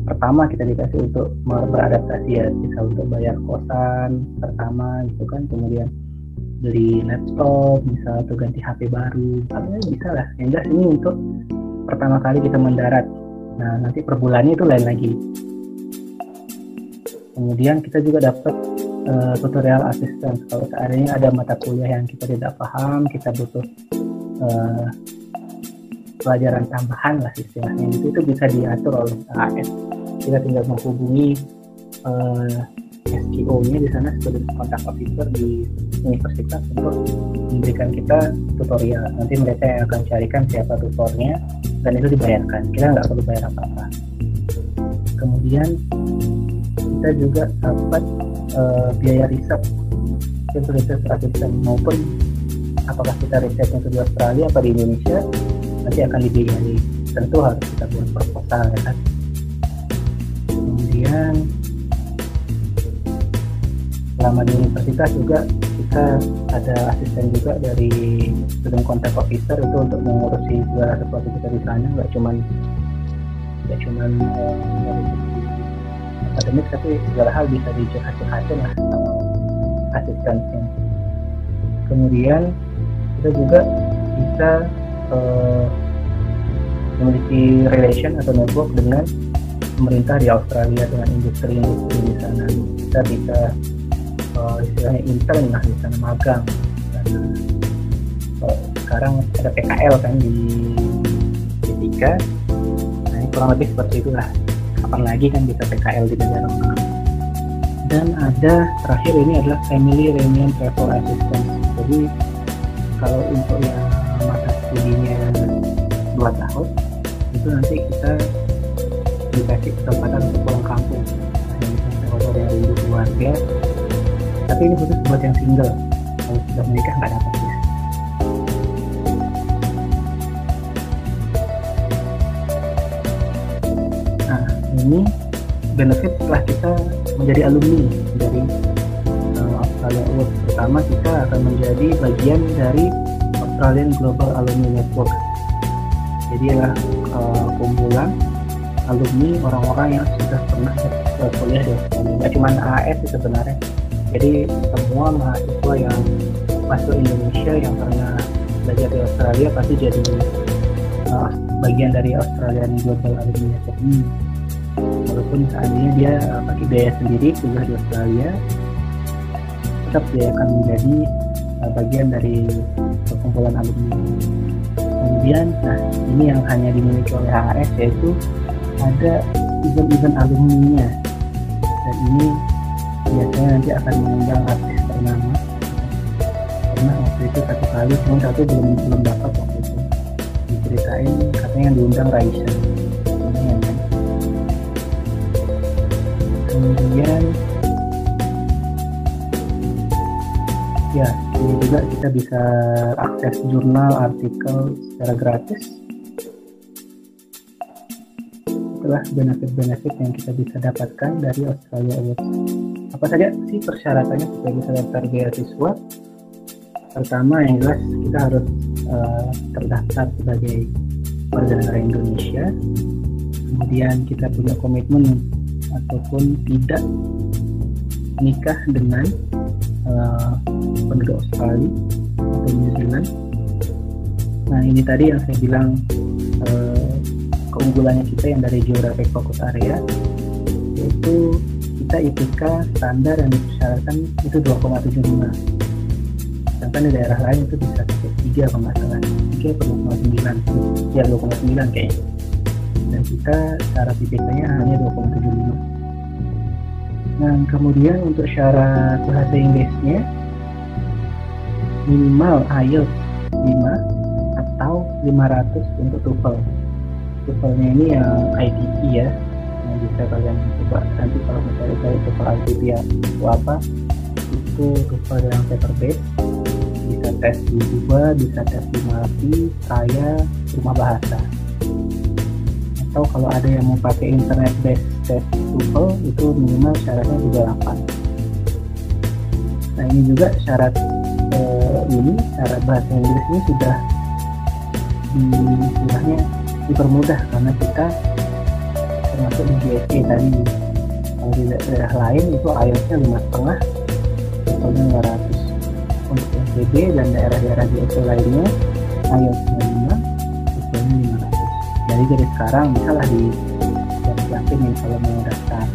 pertama kita dikasih untuk beradaptasi ya, bisa untuk bayar kosan pertama gitu kan, kemudian beli laptop misal atau ganti HP baru, bisa lah. Yang jelas ini untuk pertama kali kita mendarat. Nah nanti per bulannya itu lain lagi. Kemudian kita juga dapat tutorial assistance. Kalau seandainya ada mata kuliah yang kita tidak paham, kita butuh pelajaran tambahan lah istilahnya, itu bisa diatur oleh AAS. Kita tinggal menghubungi SKO-nya di sana, student contact officer di universitas, untuk memberikan kita tutorial. Nanti mereka yang akan carikan siapa tutornya dan itu dibayarkan. Kita nggak perlu bayar apa-apa. Kemudian kita juga dapat biaya riset, itu riset assistant, maupun apakah kita risetnya itu di Australia atau di Indonesia nanti akan dibiayai. Tentu harus kita buat proposal ya kan. Kemudian selama di universitas juga kita ada asisten juga dari student contact officer, itu untuk mengurusi segala sesuatu kita di sana, nggak cuman dari akademik, tapi segala hal bisa dicurhat-curhatin lah sama asistennya. Kemudian kita juga bisa memiliki relation atau network dengan pemerintah di Australia, dengan industri-industri di sana. Kita bisa istilahnya intern lah di sana, magang. Dan sekarang ada PKL kan di D3. Nah ini kurang lebih seperti itulah. Kapan lagi kan bisa PKL di negara orang. Dan ada terakhir ini adalah Family Reunion Travel Assistance. Jadi kalau untuk yang masa studinya 2 tahun itu nanti kita dikasih kesempatan untuk pulang kampung. Nah, misalnya kalau ada yang rindu keluarga, tapi ini khusus buat yang single. Kalau sudah menikah nggak dapat ya. Nah ini benefit setelah kita menjadi alumni dari Australia Awards. Pertama kita akan menjadi bagian dari Australian Global Alumni Network. Jadi adalah kumpulan alumni orang-orang yang sudah pernah kuliah di Australia. Nggak cuma AAS sih sebenarnya. Jadi semua mahasiswa yang masuk Indonesia yang pernah belajar di Australia pasti jadi bagian dari Australian Global Alumni Network ini. Walaupun seandainya dia pakai biaya sendiri kuliah di Australia, tetap dia akan menjadi bagian dari perkumpulan alumni. Kemudian, nah ini yang hanya dimiliki oleh AAS, yaitu ada event-event alumni-nya. Dan ini biasanya nanti akan mengundang artis ternama. Karena waktu itu 1 kali, cuma 1 belum dapat waktu itu. Diceritain katanya yang diundang Raisa. Lumayan kan? Kemudian ya, ini juga kita bisa akses jurnal, artikel secara gratis. Itulah benefit-benefit yang kita bisa dapatkan dari Australia Awards. Apa saja sih persyaratannya supaya bisa daftar beasiswa? Pertama yang jelas kita harus terdaftar sebagai warga negara Indonesia. Kemudian kita punya komitmen ataupun tidak nikah dengan penduduk Australia atau New Zealand. Nah ini tadi yang saya bilang keunggulannya kita yang dari Geographic Focus Area, yaitu kita IPK standar yang dipersyaratkan itu 2,75. Sedangkan di daerah lain itu bisa sampai 3 kalau nggak salah, 3,9, ya 2,9 kayaknya. Dan kita syarat IPK-nya hanya 2,75. Nah kemudian untuk syarat bahasa Inggrisnya minimal IELTS 5 atau 500 untuk TOEFL. TOEFL-nya ini yang ITP ya, yang bisa kalian coba nanti kalau misalnya cari TOEFL ITP ya itu apa, itu TOEFL yang paper based, bisa tes di Cuba, bisa tes di Malti, saya rumah bahasa. Atau kalau ada yang mau pakai internet based test TOEFL itu minimal syaratnya 38. Nah ini juga syarat syarat bahasa Inggris ini sudah istilahnya dipermudah karena kita termasuk di GSE tadi. Kalau di daerah lain itu IELTS-nya 5,5, TOEFL-nya 500. Untuk NTB dan daerah-daerah GSE lainnya IELTS-nya 5, TOEFL-nya 500. Jadi dari sekarang misalnya disiapin kalau mau daftar.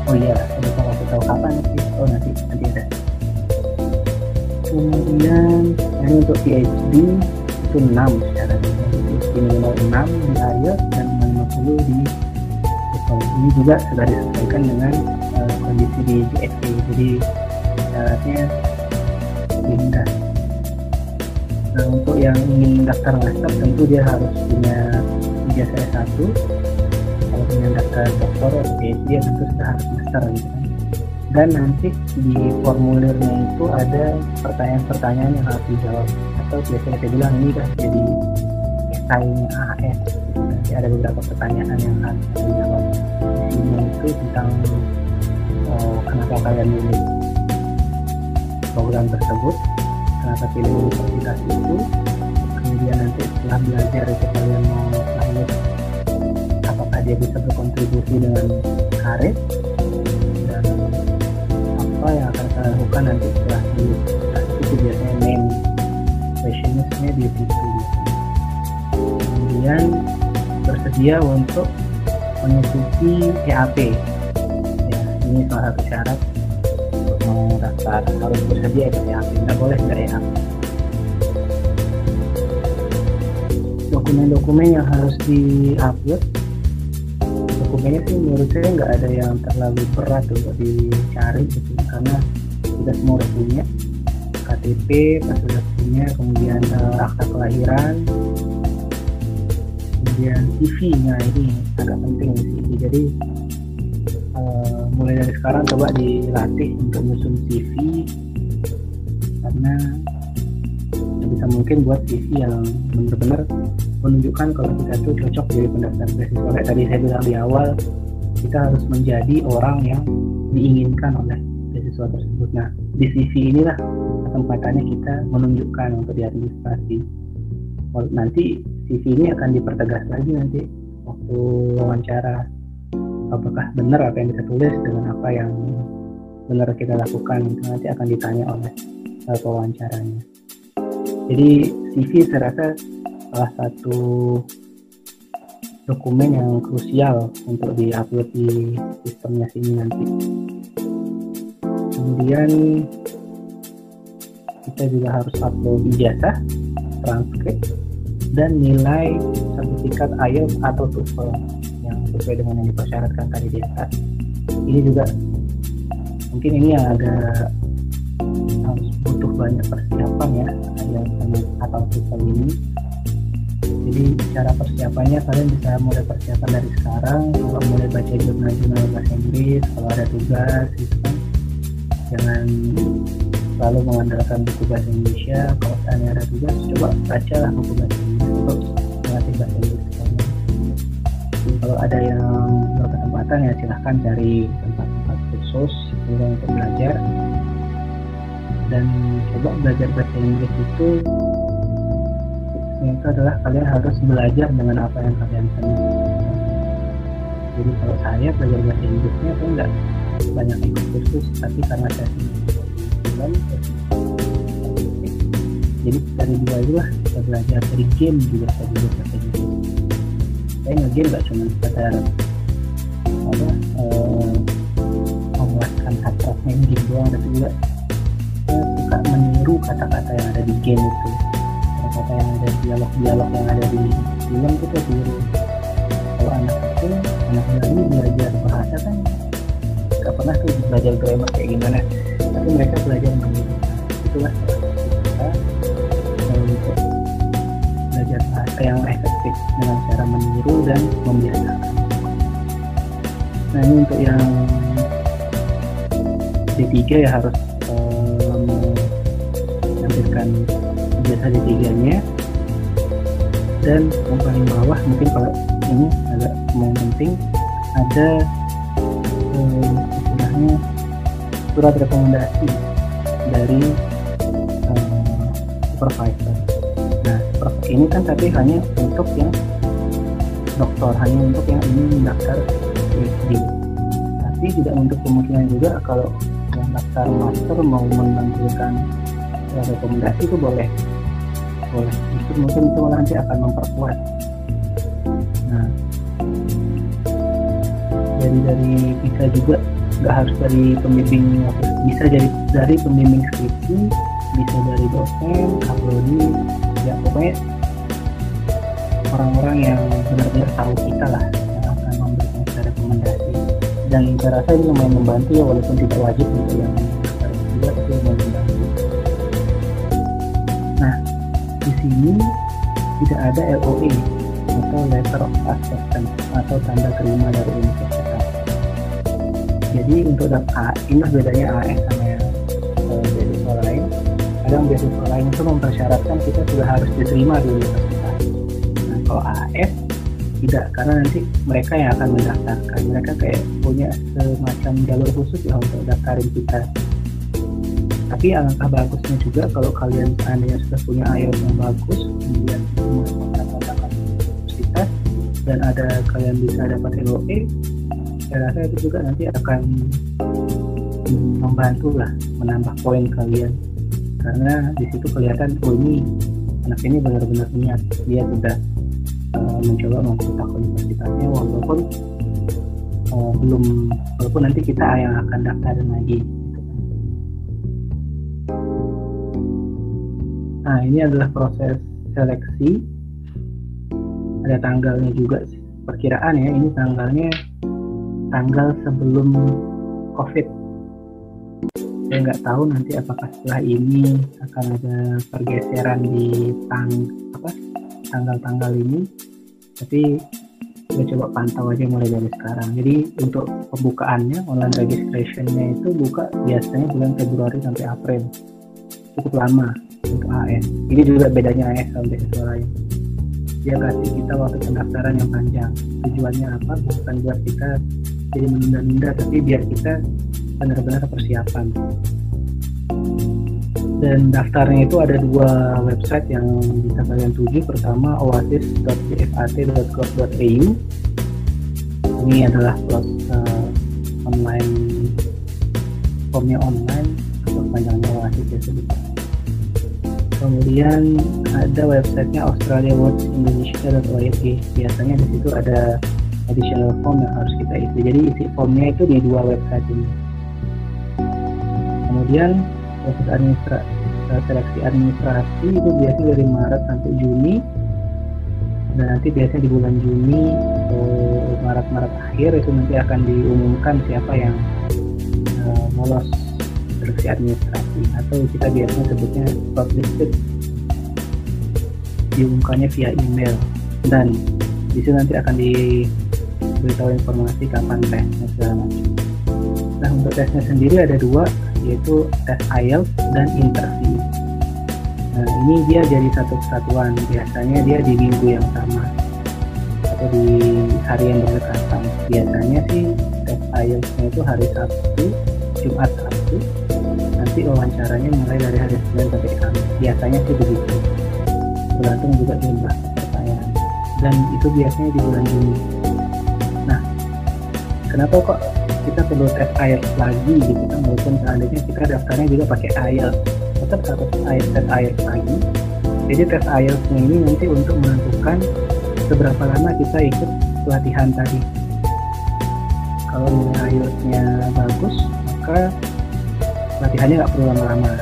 Oh iya, ada kalau tahu kapan sih? Oh nanti ada. Kemudian ini untuk PhD itu 6 syaratnya. PhD minimal 6 di IELTS dan 50 di TOEFL. Ini juga sudah disesuaikan dengan kondisi di GSE. Jadi syaratnya lebih mudah. Nah untuk yang ingin daftar master tentu dia harus punya ijazah S1. Kalau punya daftar doktor atau PhD ya tentu sudah harus master gitu kan. Dan nanti di formulirnya itu ada pertanyaan-pertanyaan yang harus dijawab, atau biasanya saya bilang ini kan jadi esainya AS. Nanti ada beberapa pertanyaan yang harus dijawab. Isinya itu tentang kenapa kalian milih program tersebut, kenapa pilih universitas itu, kemudian nanti setelah belajar itu kalian mau lanjut, apakah dia bisa berkontribusi dengan karir, dan apa yang akan kalian lakukan nanti setelah lulus. Nah, itu biasanya main questionnya di situ. Kemudian bersedia untuk mengikuti EAP. Ya, ini salah satu syarat untuk mau daftar, harus bersedia ikut EAP, nggak boleh nggak EAP. Dokumen-dokumen yang harus di-upload, dokumennya sih menurut saya nggak ada yang terlalu berat untuk dicari gitu, karena kita semua udah punya KTP, pas udah punya, kemudian akta kelahiran, kemudian CV. Nah ini agak penting di CV. Jadi mulai dari sekarang coba dilatih untuk menyusun CV, karena sebisa mungkin buat CV yang benar-benar menunjukkan kalau kita tuh cocok jadi pendaftar beasiswa. Kayak tadi saya bilang di awal, kita harus menjadi orang yang diinginkan oleh beasiswa tersebut. Nah di CV inilah kesempatannya kita menunjukkan untuk diadministrasi. Nanti CV ini akan dipertegas lagi nanti waktu wawancara, apakah benar apa yang kita tulis dengan apa yang benar kita lakukan. Itu nanti akan ditanya oleh pewawancaranya. Jadi CV saya rasa salah satu dokumen yang krusial untuk diupload di sistemnya sini nanti. Kemudian kita juga harus upload ijazah, transkrip, dan nilai sertifikat IELTS atau TOEFL yang sesuai dengan yang dipersyaratkan tadi di atas. Ini juga mungkin ini yang agak harus butuh banyak persiapan ya, IELTS atau TOEFL ini. Jadi cara persiapannya kalian bisa mulai persiapan dari sekarang, kalau mulai baca jurnal-jurnal bahasa Inggris, kalau ada tugas gitu kan, jangan selalu mengandalkan buku bahasa Indonesia. Kalau seandainya ada tugas, coba bacalah buku bahasa Inggris untuk melatih bahasa Inggris kalian. Kalau ada yang berkesempatan ya silahkan cari tempat-tempat khusus untuk belajar, dan coba belajar bahasa Inggris itu adalah kalian harus belajar dengan apa yang kalian senang. Jadi kalau saya belajar bahasa Inggrisnya saya nggak banyak ikut kursus, tapi karena saya senang jadi dari dua itulah saya belajar. Dari game juga saya belajar bahasa Inggris. Saya nge-game nggak cuma sekedar memuaskan hasrat main game doang, tapi juga saya suka meniru kata-kata yang ada di game itu, kata-kata yang ada di dialog-dialog yang ada di film itu saya tiru. Kalau anak kecil, anak baru belajar bahasa kan nggak pernah tuh belajar grammar kayak gimana, tapi mereka belajar meniru. Itulah kita untuk belajar bahasa yang efektif dengan cara meniru dan membiasakan. Nah ini untuk yang D3 ya harus menampilkan biasa D3-nya. Dan yang paling bawah mungkin kalau ini agak penting, ada istilahnya surat rekomendasi dari supervisor. Nah ini kan tapi hanya untuk yang doktor, hanya untuk yang ini mendaftar PhD, tapi tidak untuk kemungkinan juga kalau yang daftar master mau menampilkan rekomendasi itu boleh. Itu mungkin itu nanti akan memperkuat. Nah dari bisa juga nggak harus dari pembimbing, bisa dari pembimbing skripsi, bisa dari dosen, kaprodi, ya pokoknya orang-orang yang benar-benar tahu kita lah yang akan memberikan secara rekomendasi. Dan saya rasa ini lumayan membantu ya, walaupun tidak wajib untuk yang juga, tapi lumayan membantu. Nah di sini tidak ada LOE atau Letter of Acceptance atau tanda terima dari universitas. Jadi untuk ini bedanya AS sama yang beasiswa lain. Kadang beasiswa lain itu mempersyaratkan kita sudah harus diterima di universitas. Nah kalau AS tidak, karena nanti mereka yang akan mendaftarkan. Mereka kayak punya semacam jalur khusus ya untuk daftarin kita. Tapi alangkah bagusnya juga kalau kalian seandainya sudah punya IELTS yang bagus, kemudian mendapatkan universitas dan ada kalian bisa dapat LOE, saya rasa itu juga nanti akan membantu lah menambah poin kalian, karena di situ kelihatan ini anak ini benar-benar niat, dia sudah mencoba mengkontak universitasnya walaupun walaupun nanti kita yang akan daftarin lagi. Nah ini adalah proses seleksi, ada tanggalnya juga, perkiraan ya, ini tanggal sebelum COVID. Saya nggak tahu nanti apakah setelah ini akan ada pergeseran di tanggal-tanggal ini, tapi saya coba pantau aja mulai dari sekarang. Jadi untuk pembukaannya, online registration-nya itu buka biasanya bulan Februari sampai April, cukup lama untuk AS. Ini juga bedanya AS sama beasiswa lain. Dia kasih kita waktu pendaftaran yang panjang. Tujuannya apa? Bukan buat kita jadi menunda-nunda, tapi biar kita benar-benar persiapan. Dan daftarnya itu ada 2 website yang bisa kalian tuju. Pertama oasis.bfat.gov.au. Ini adalah online, formnya online, atau panjangnya Oasis ya sebutnya. Kemudian ada websitenya australiaworldsindonesia.org. Biasanya di situ ada additional form yang harus kita isi. Jadi isi formnya itu di 2 website ini. Kemudian proses seleksi administrasi itu biasanya dari Maret sampai Juni, dan nanti biasanya di bulan Juni atau Maret akhir itu nanti akan diumumkan siapa yang lolos seleksi administrasi, atau kita biasanya sebutnya shortlisted. diumumkannya via email, dan di situ nanti akan diberitahu informasi kapan tesnya segala macam. Nah, untuk tesnya sendiri ada dua, yaitu tes IELTS dan interview. Nah, ini dia jadi satu kesatuan. Biasanya dia di minggu yang sama atau di hari yang berdekatan. Biasanya sih tes IELTS-nya itu hari Sabtu, Jumat Sabtu. Nanti wawancaranya mulai dari hari Senin sampai Kamis. Biasanya sih begitu. Bergantung juga jumlah pertanyaan. Dan itu biasanya di bulan Juni. Nah, kenapa kok kita perlu tes IELTS lagi gitu kan? Walaupun seandainya kita daftarnya juga pakai IELTS, tetap harus tes IELTS lagi. Jadi tes IELTS-nya ini nanti untuk menentukan seberapa lama kita ikut pelatihan tadi. Kalau nilai IELTS-nya bagus, maka pelatihannya nggak perlu lama-lama.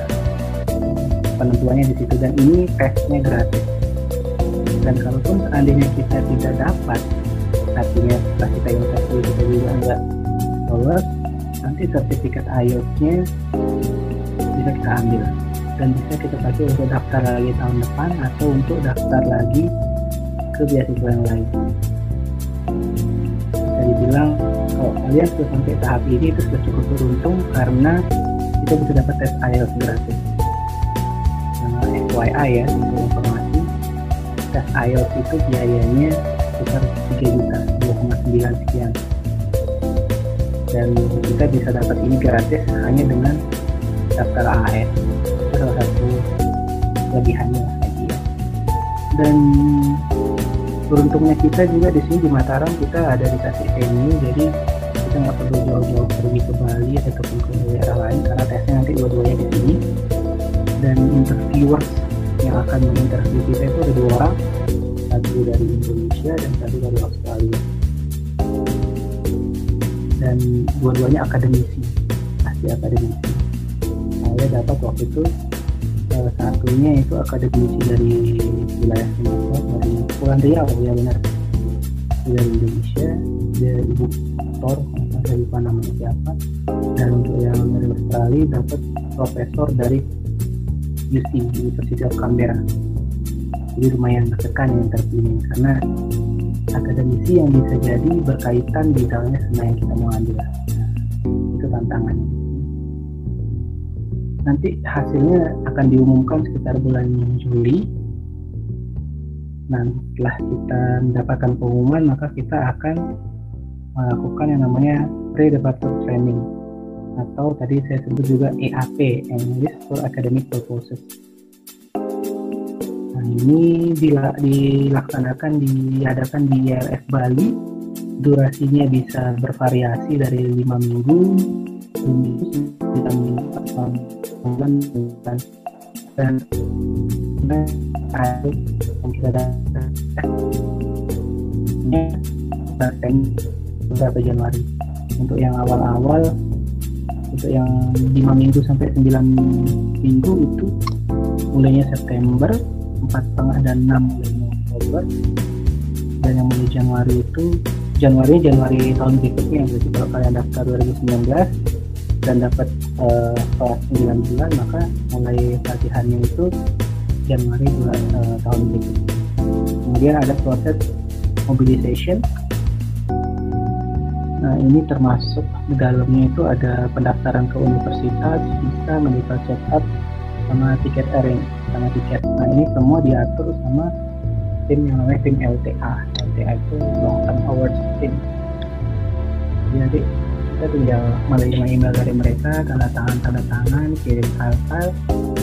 Penentuannya di situ, dan ini tesnya gratis. Dan kalaupun seandainya kita tidak dapat, artinya setelah kita interview kita juga nggak lolos, nanti sertifikat IELTS-nya bisa kita ambil dan bisa kita pakai untuk daftar lagi tahun depan atau untuk daftar lagi ke beasiswa yang lain. Bisa dibilang kalau kalian sudah sampai tahap ini itu sudah cukup beruntung karena kita bisa dapat tes IELTS gratis. FYI ya, untuk informasi, tes IELTS itu biayanya sekitar 3 juta, 2,9 sekian. Dan kita bisa dapat ini gratis hanya dengan daftar AAS. Itu salah satu kelebihannya lagi ya. Dan beruntungnya kita juga di sini di Mataram kita ada dikasih venue, jadi kita nggak perlu jauh-jauh pergi ke Bali ataupun ke daerah lain karena tesnya nanti dua-duanya di sini. Dan interviewers yang akan menginterview kita itu ada 2 orang, satu dari Indonesia dan satu dari Australia. Dan dua-duanya akademisi, pasti akademisi. Saya dapat waktu itu satunya itu akademisi dari wilayah Singapura, dari Pulau Riau ya benar, dari Indonesia, dia ibu aktor, saya lupa namanya siapa. Dan untuk yang dari Australia dapat profesor dari UC, University of Canberra. Jadi lumayan deg-degan yang interviewnya karena akademisi yang bisa jadi berkaitan bidangnya sama yang kita mau ambil. Nah, itu tantangannya. Nanti hasilnya akan diumumkan sekitar bulan Juli. Nah, setelah kita mendapatkan pengumuman, maka kita akan melakukan yang namanya pre-debater training, atau tadi saya sebut juga EAP, English for Academic Purposes. Nah, ini diadakan di IRF Bali. Durasinya bisa bervariasi dari 5 minggu, 9 minggu, 4 bulan, dan ada yang kita dapat beberapa Januari. Untuk yang awal-awal, untuk yang 5 minggu sampai 9 minggu itu mulainya September, 4,5 dan 6 mulainya Oktober. Dan yang mulai Januari itu Januari tahun berikutnya. Berarti kalau kalian daftar 2019 dan dapat kelas 9 bulan, maka mulai pelatihannya itu Januari tahun berikutnya. Kemudian ada proses mobilization. Nah, ini termasuk di dalamnya itu ada pendaftaran ke universitas, visa, medical check up, sama tiket sama tiket. Nah, ini semua diatur sama tim yang namanya tim LTA. LTA itu long term awards team. Jadi kita tinggal menerima email dari mereka, tanda tangan, kirim file,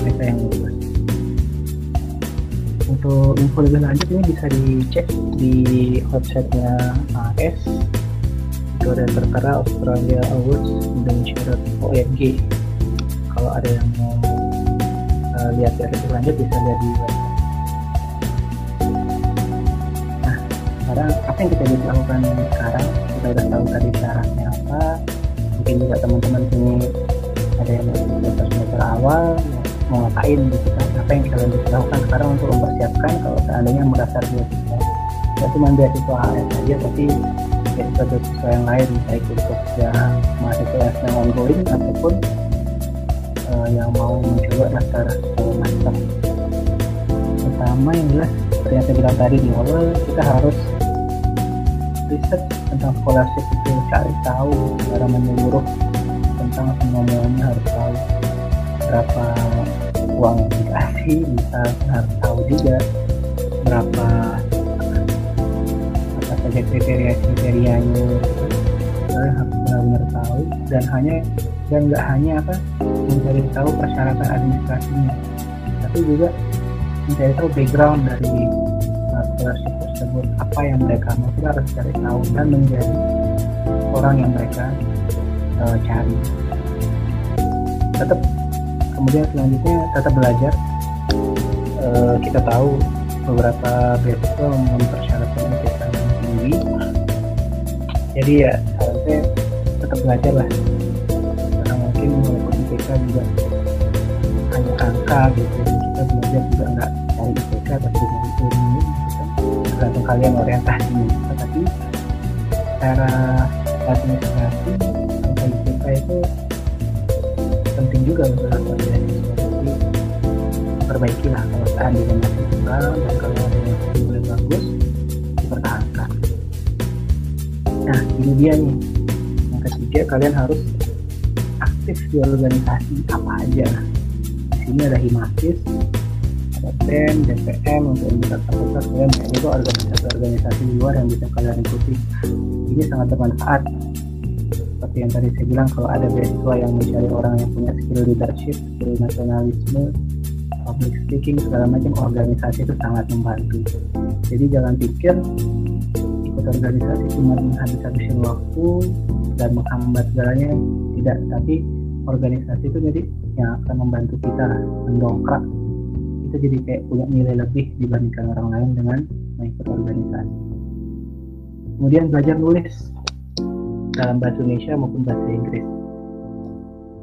mereka yang ngurus. Untuk info lebih lanjut ini bisa dicek di websitenya AS. Itu ada tertera Australia Awards Indonesia.org. Kalau ada yang mau lihat lebih lanjut bisa lihat di website. Nah, sekarang apa yang kita bisa lakukan sekarang? Kita udah tahu tadi syaratnya apa. Mungkin juga teman-teman ini ada yang semester awal mau ngapain gitu kan. Apa yang kita bisa lakukan sekarang untuk mempersiapkan kalau seandainya mendaftar beasiswa? Ya cuma beasiswa AS saja, tapi beasiswa yang lain, baik untuk yang mahasiswa yang ongoing ataupun yang mau mencoba daftar master. Pertama yang jelas seperti yang saya bilang tadi di awal, kita harus riset tentang scholarship itu, cari tahu secara menyeluruh tentang semuanya, harus tahu berapa uang yang dikasih, bisa harus tahu juga berapa apa saja kriterianya, kalian harus benar-benar tahu dan nggak hanya mencari tahu persyaratan administrasinya, tapi juga mencari tahu background dari scholarship tersebut, apa yang mereka mau, kita harus cari tahu dan menjadi orang yang mereka cari. Tetap kemudian selanjutnya tetap belajar. Kita tahu beberapa beasiswa mempersyaratkan IPK yang tinggi, jadi ya seharusnya tetap belajar lah, karena mungkin walaupun IPK juga hanya angka gitu, kita belajar juga nggak cari IPK tapi dengan ilmu gitu, tergantung kalian orientasinya. Tapi cara administrasi angka IPK itu penting juga untuk lakukan beasiswa, jadi perbaikilah kalau seandainya masih kurang, dan kalau ada yang boleh bagus dipertahankan. Nah ini dia nih yang ketiga, kalian harus aktif di organisasi apa aja. Di sini ada Himasis, ada BEM, DPM untuk entitas fakultas, kalian banyak juga organisasi di luar yang bisa kalian ikuti. Ini sangat bermanfaat. Seperti yang tadi saya bilang, kalau ada beasiswa yang mencari orang yang punya skill leadership, skill nasionalisme, public speaking, segala macam, organisasi itu sangat membantu. Jadi jangan pikir ikut organisasi cuma habis-habisin waktu dan menghambat segalanya, tidak. Tapi organisasi itu jadi yang akan membantu kita mendongkrak kita jadi kayak punya nilai lebih dibandingkan orang lain dengan mengikut organisasi. Kemudian belajar nulis dalam bahasa Indonesia maupun bahasa Inggris.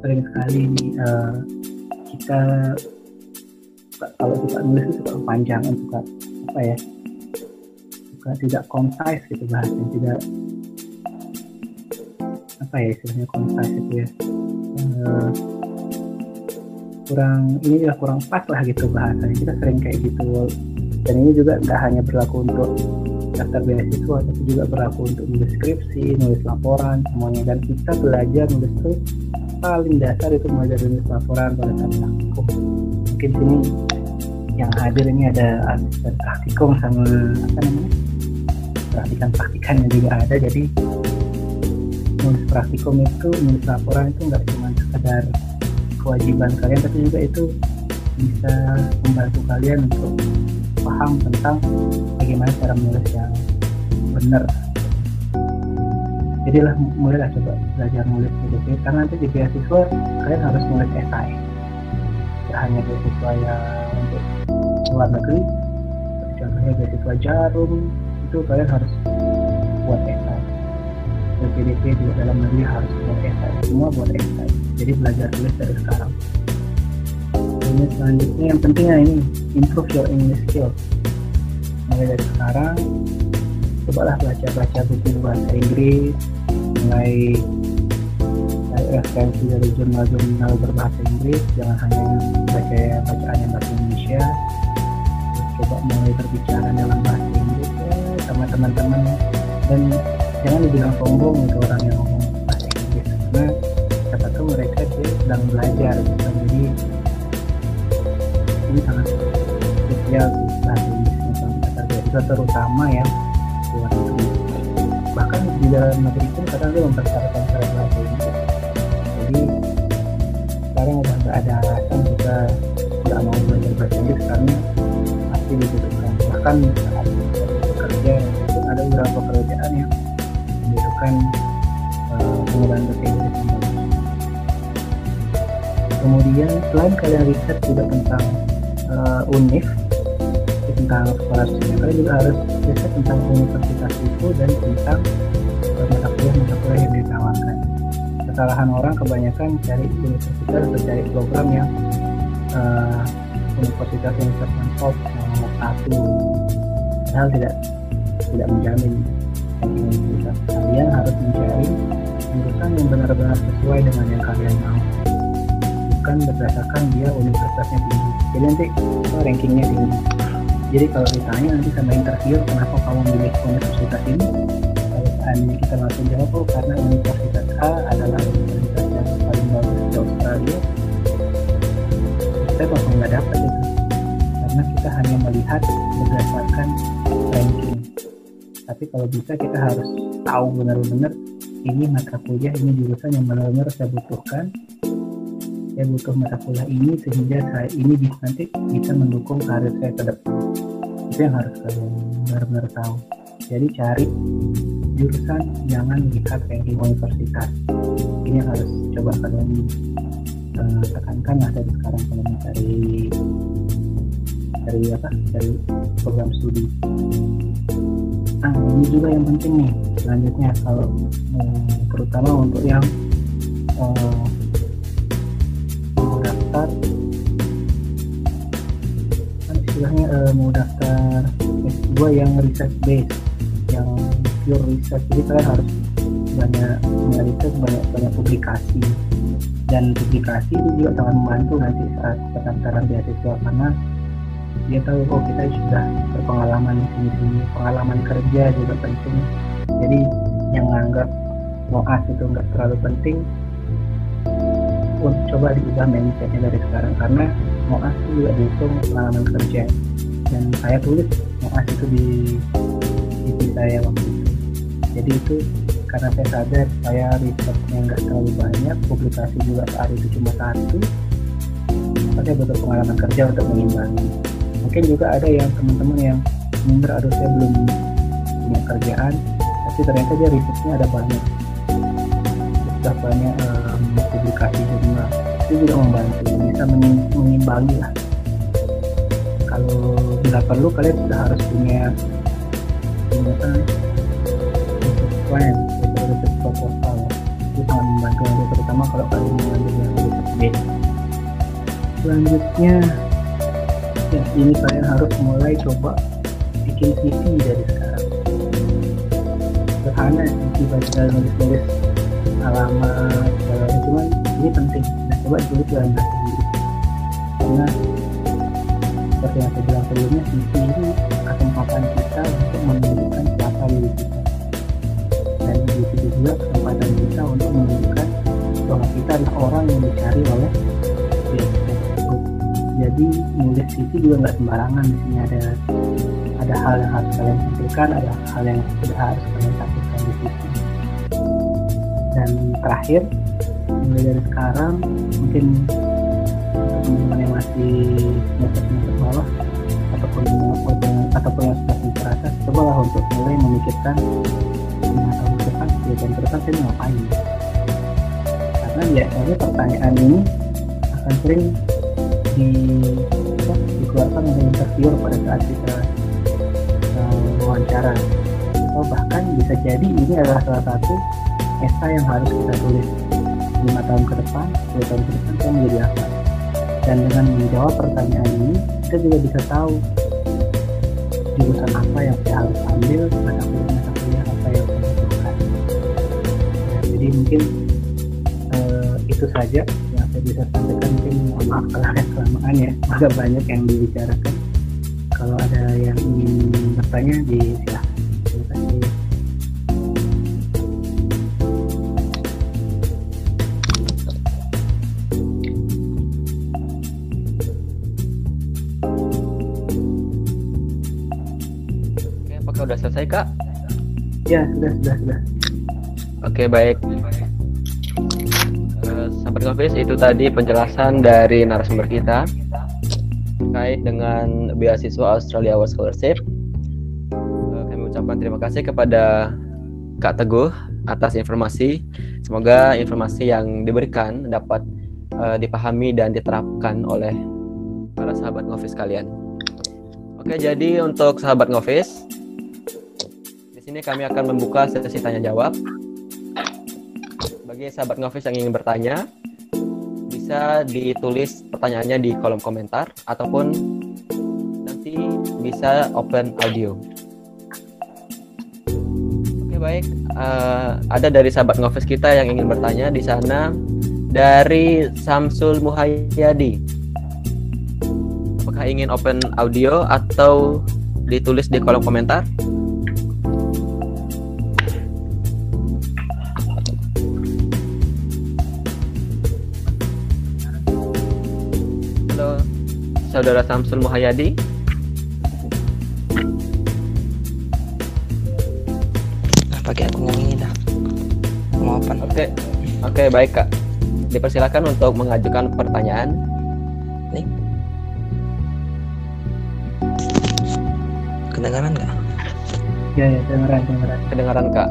Sering sekali kita kalau suka nulis itu suka kepanjangan, suka tidak concise gitu bahasanya, tidak istilahnya concise itu ya, kurang pas lah gitu bahasanya. Kita sering kayak gitu, dan ini juga nggak hanya berlaku untuk daftar beasiswa, tapi juga berlaku untuk nulis skripsi, nulis laporan, semuanya. Dan kita belajar nulis itu paling dasar itu belajar nulis laporan pada saat praktikum. Mungkin sini yang hadir ini ada asisten praktikum sama praktikannya juga ada. Jadi nulis praktikum itu, nulis laporan itu nggak cuma sekedar kewajiban kalian, tapi juga itu bisa membantu kalian untuk paham tentang bagaimana cara menulis yang benar. Jadilah mulailah coba belajar nulis gitu, karena nanti di beasiswa kalian harus nulis esai. Tidak hanya beasiswa yang untuk luar negeri, contohnya beasiswa Jarum, itu kalian harus buat esai. PDP juga dalam negeri harus buat esai, semua buat esai. Jadi belajar tulis dari sekarang. Ini selanjutnya yang pentingnya ini improve your English skills. Mulai dari sekarang cobalah baca buku bahasa Inggris, mulai referensi dari jurnal-jurnal berbahasa Inggris, jangan hanya baca bacaan yang bahasa Indonesia. Terus coba mulai berbicara dalam bahasa Inggris ya, sama teman-teman, dan jangan dibilang sombong itu orang yang ngomong bahasa Inggris, karena siapa tahu mereka sedang belajar gitu. Jadi ini sangat krusial bahasa Inggris untuk terutama ya luar negeri. Bahkan di dalam negeri pun kadang dia mempersyaratkan bahasa Inggris. Jadi sekarang udah nggak ada alasan kita nggak mau belajar bahasa Inggris, karena pasti dibutuhkan. Bahkan saat bekerja itu ada beberapa pekerjaan yang membutuhkan penggunaan bahasa Inggris yang bagus. Kemudian selain kalian riset juga tentang UNIF, tentang scholarship, kalian juga harus riset tentang universitas itu dan tentang mata kuliah yang ditawarkan. Kesalahan orang kebanyakan cari universitas atau cari program yang universitas yang top, yang nomor 1, padahal tidak menjamin universitas. Kalian harus mencari jurusan yang benar-benar sesuai dengan yang kalian mau, bukan berdasarkan dia universitasnya tinggi. Jadi nanti rankingnya tinggi, Jadi kalau ditanya nanti sama interviewer kenapa kamu milih universitas ini, kalau seandainya kita langsung jawab, oh karena universitas A adalah universitas yang paling bagus di Australia, kita langsung nggak dapat itu, karena kita hanya melihat berdasarkan ranking. Tapi kalau bisa kita harus tahu benar-benar ini mata kuliah, ini jurusan yang benar-benar saya butuhkan. Saya butuh mata kuliah ini sehingga saya ini nanti bisa mendukung karir saya ke depan. Itu yang harus kalian benar-benar tahu. Jadi cari jurusan, jangan lihat ranking universitas. Ini yang harus coba kalian tekankan lah dari sekarang kalau mau cari program studi. Nah, ini juga yang penting nih selanjutnya, kalau terutama untuk yang mau daftar, kan istilahnya mau daftar S2 yang research based, yang pure research. Jadi kalian harus banyak riset, banyak publikasi, dan publikasi itu juga sangat membantu nanti saat pendaftaran beasiswa, karena dia tahu oh kita sudah berpengalaman di sini, pengalaman kerja juga penting. Jadi yang nganggap MOAS itu nggak terlalu penting, untuk coba diubah mindsetnya dari sekarang, karena MOAS itu juga dihitung pengalaman kerja. Dan saya tulis MOAS itu di CV saya waktu itu. Jadi itu karena saya sadar saya risetnya nggak terlalu banyak, publikasi juga saat itu cuma satu, maka saya butuh pengalaman kerja untuk mengimbangi. Mungkin juga ada yang teman-teman yang minder, aduh saya belum punya kerjaan, tapi ternyata dia risetnya ada banyak, sudah banyak publikasi juga, itu juga membantu, bisa mengimbangi lah. Kalau bila perlu kalian sudah harus punya plan, research proposal, itu sangat membantu, terutama kalau kalian mengambil yang research base. Selanjutnya ya, ini kalian harus mulai coba bikin CV dari sekarang. Sederhana, CV tinggal nulis-nulis alamat, cuman ini penting. Nah, coba tulis dalam bahasa Inggris, karena seperti yang saya bilang sebelumnya, CV ini kesempatan kita untuk menunjukkan siapa diri kita, dan di situ juga kesempatan kita untuk menunjukkan bahwa kita adalah orang yang dicari oleh beasiswa tersebut. Jadi nulis CV juga nggak sembarangan. Di sini ada hal yang harus kalian tampilkan, ada hal yang tidak harus kalian tampilkan di CV. Dan terakhir, mulai dari sekarang, mungkin untuk teman-teman yang masih semester bawah ataupun yang sudah semester atas, cobalah untuk mulai memikirkan 5 tahun ke depan, 10 tahun ke depan saya mau ngapain. Karena biasanya pertanyaan ini akan sering dikeluarkan oleh interviewer pada saat kita wawancara, atau bahkan bisa jadi ini adalah salah satu esai yang harus kita tulis 5 tahun ke depan, 10 tahun ke depan saya menjadi apa. Dan dengan menjawab pertanyaan ini, kita juga bisa tahu jurusan apa yang saya harus ambil, mata kuliah apa yang saya butuhkan. Nah, jadi mungkin itu saja yang saya bisa sampaikan. Mungkin mohon maaf kalau ada kelamaan ya, agak banyak yang dibicarakan. Kalau ada yang ingin bertanya, silahkan. Terima kasih. Oke, apakah sudah selesai, Kak? Ya, sudah. Oke, baik. Sahabat Ngofis, itu tadi penjelasan dari narasumber kita terkait dengan beasiswa Australia Award Scholarship. Kami ucapkan terima kasih kepada Kak Teguh atas informasi. Semoga informasi yang diberikan dapat dipahami dan diterapkan oleh para sahabat Ngofis kalian. Oke, jadi untuk sahabat Ngofis, di sini kami akan membuka sesi tanya jawab. Bagi sahabat Ngofis yang ingin bertanya, bisa ditulis pertanyaannya di kolom komentar ataupun nanti bisa open audio. Oke, baik. Ada dari sahabat Ngofis kita yang ingin bertanya di sana, dari Samsul Muhayyadi. Apakah ingin open audio atau ditulis di kolom komentar? Halo, Saudara Samsul Muhayyadi. Pakai aku yang ini dah. Mau open. Oke, baik Kak. Dipersilakan untuk mengajukan pertanyaan. Nih. Kedengaran nggak? Ya, kedengaran. Kedengaran Kak.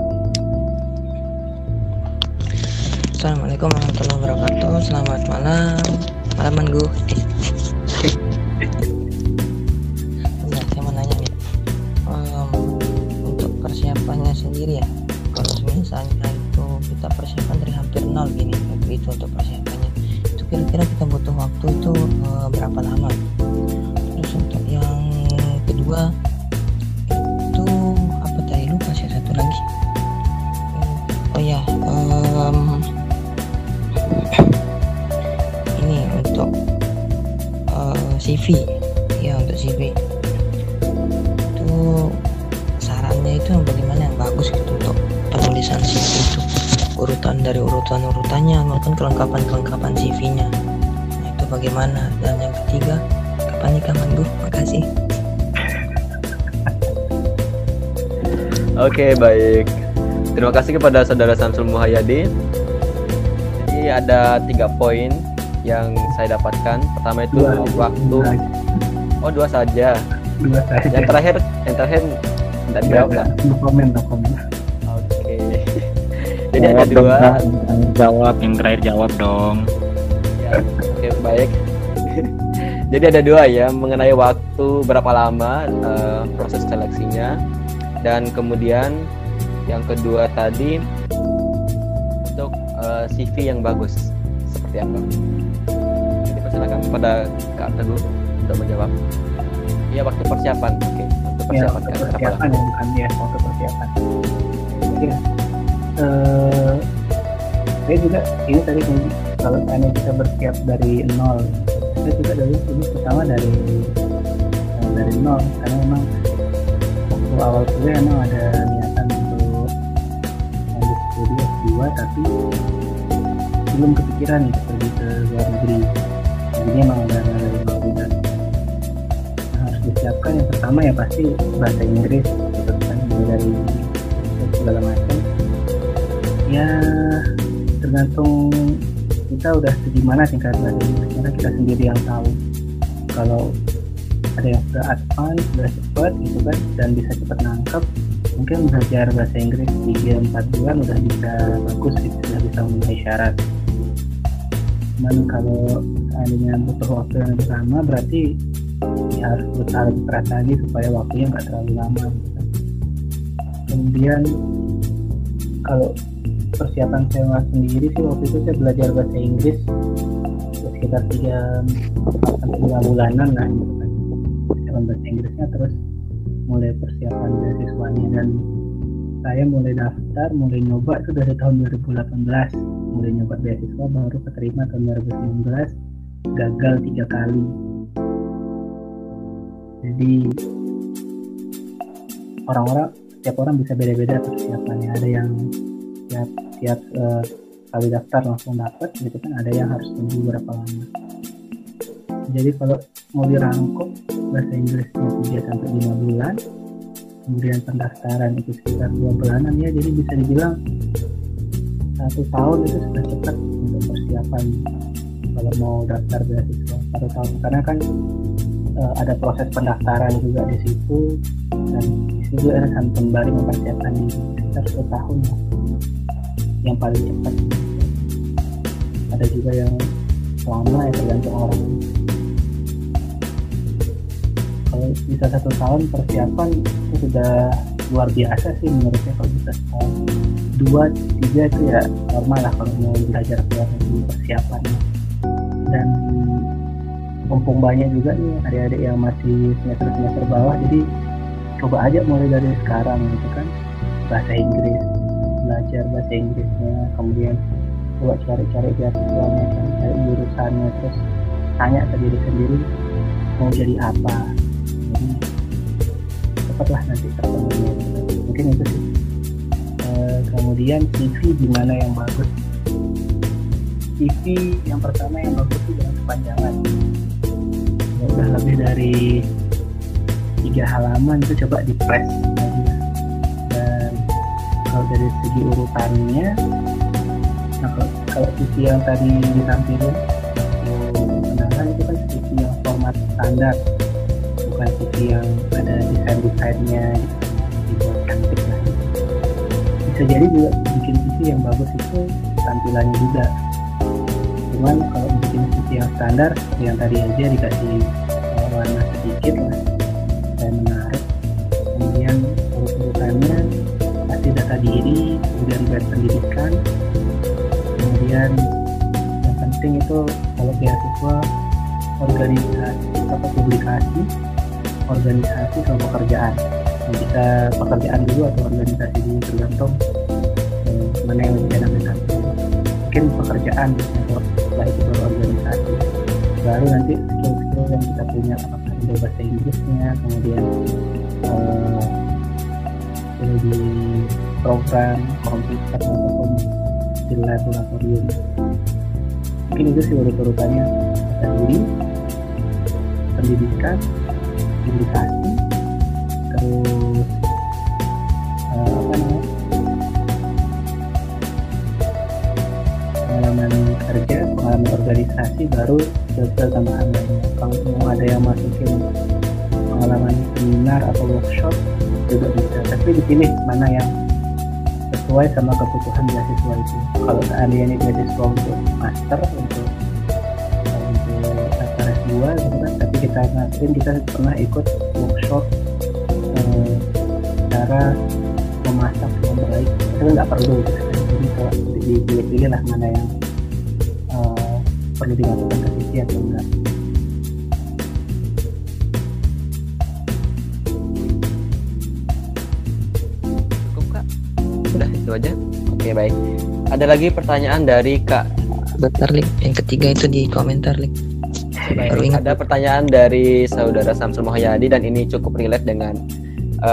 Assalamualaikum warahmatullahi wabarakatuh. Selamat malam. Malam Minggu. Bentar, saya mau nanya nih. Untuk persiapannya sendiri ya. Kalau misalnya itu kita persiapan dari hampir nol gini, itu untuk persiapannya. Itu kira-kira kita butuh waktu itu berapa lama? Terus untuk yang kedua itu apa tadi, lupa saya satu lagi. Oh ya, ini untuk CV ya, untuk CV itu sarannya itu bagaimana yang bagus gitu untuk penulisan CV itu, urutan dari urutannya maupun kelengkapan CV-nya. Nah, itu bagaimana? Dan yang ketiga, kapan nikah Manggu? Makasih. Oke, baik. Terima kasih kepada Saudara Samsul Muhayyadi. Jadi ada 3 poin yang saya dapatkan. Pertama itu waktu. Oh, 2 saja. Yang terakhir tidak dijawab Kak. No comment. Oke. Jadi ada 2. Yang terakhir jawab dong. Ya, oke, baik. Jadi ada 2 ya, mengenai waktu berapa lama proses seleksinya, dan kemudian yang kedua tadi untuk CV yang bagus seperti apa. Jadi persilakan kepada Kak Teguh untuk menjawab. Iya, waktu persiapan. Oke, waktu Ya, persiapan. waktu persiapan ya, bukan ya, waktu persiapan. Ya, saya juga ini tadi kalau tanya kita bersiap dari nol, saya juga ini pertama dari nol, karena memang waktu awal kuliah emang ada niatan untuk lanjut studi S2, tapi belum kepikiran untuk pergi ke luar negeri. Jadi emang udah dari nol juga. Nah, harus disiapkan yang pertama ya pasti bahasa Inggris gitu kan, dari segala macam. Ya tergantung kita udah segimana tingkat bahasa Inggris, karena kita sendiri yang tahu. Kalau ada yang sudah advance, sudah cepat gitu kan, dan bisa cepat nangkep, mungkin belajar bahasa Inggris 3-4 bulan udah bisa bagus gitu, sudah bisa memenuhi syarat. Cuman kalau seandainya butuh waktu yang lebih lama, berarti ya harus berusaha lebih keras lagi supaya waktunya nggak terlalu lama gitu kan. Kemudian kalau persiapan saya sendiri sih, waktu itu saya belajar bahasa Inggris sekitar 3-5 bulanan lah gitu kan, persiapan bahasa Inggrisnya, terus mulai persiapan beasiswanya, dan saya mulai daftar, mulai nyoba itu dari tahun 2018, mulai nyoba beasiswa, baru keterima tahun 2019, gagal 3 kali. Jadi setiap orang bisa beda-beda persiapannya. Ada yang tiap kali daftar langsung dapat gitu kan, ada yang harus tunggu berapa lama. Jadi kalau mau dirangkum bahasa Inggrisnya 3-5 bulan, kemudian pendaftaran itu sekitar 2 bulanan ya, jadi bisa dibilang 1 tahun itu sudah cepat untuk persiapan kalau mau daftar beasiswa 1 tahun, karena kan ada proses pendaftaran juga di situ, dan di situ juga ada sembari mempersiapkan diri sekitar 1 tahun lah, yang paling cepat. Ada juga yang lama ya, tergantung orang. Kalau bisa 1 tahun persiapan itu sudah luar biasa sih menurut saya. Kalau bisa setahun, 2-3 itu ya normal lah kalau mau belajar keluar negeri persiapannya. Dan mumpung banyak juga nih adik-adik yang masih semester bawah, jadi coba aja mulai dari sekarang gitu kan, bahasa Inggris, belajar bahasa Inggrisnya, kemudian coba cari-cari beasiswanya, cari jurusannya, terus tanya ke diri sendiri mau jadi apa. Jadi cepatlah nanti terpenuhi. Mungkin itu sih. Kemudian CV di mana yang bagus? CV yang pertama yang bagus itu jangan kepanjangan. Ya udah lebih dari 3 halaman itu coba di press aja. Dan kalau dari segi urutannya, nah kalau CV yang tadi ditampilin kenangan itu kan CV yang format standar, bukan CV yang ada desainnya gitu, cantik lah. Bisa jadi juga bikin CV yang bagus itu tampilannya juga. Cuman kalau bikin CV yang standar yang tadi aja dikasih warna sedikit lah dan menarik, kemudian urut-urutannya kasih data diri, kemudian buat pendidikan, kemudian yang penting itu kalau beasiswa organisasi atau publikasi, organisasi sama pekerjaan. Bisa pekerjaan dulu atau organisasi dulu, tergantung mana yang lebih enak ditampil. Mungkin pekerjaan setelah itu baru organisasi, baru nanti skill-skill yang kita punya, apakah itu bahasa Inggrisnya, kemudian di program komputer ataupun di laboratorium. Mungkin itu sih urutannya: data diri, pendidikan, publikasi, terus pengalaman kerja, pengalaman organisasi, baru skill tambahan lainnya. Kalau mau ada yang masukin pengalaman seminar atau workshop juga bisa, tapi dipilih mana yang sesuai sama kebutuhan beasiswa itu. Kalau seandainya beasiswa untuk master, untuk S2 gitu kan, tapi kita masukin, kita pernah ikut workshop cara memasak yang baik, itu nggak perlu gitu. Jadi kalau dipilih lah mana yang perlu dimasukkan ke CV atau enggak. Cukup Kak? Udah itu aja? Oke, baik. Ada lagi pertanyaan dari Kak. Bentar, Lik. Yang ketiga itu di komentar, Lik. Baik, ada pertanyaan dari saudara Samsul Muhayyadi, dan ini cukup relate dengan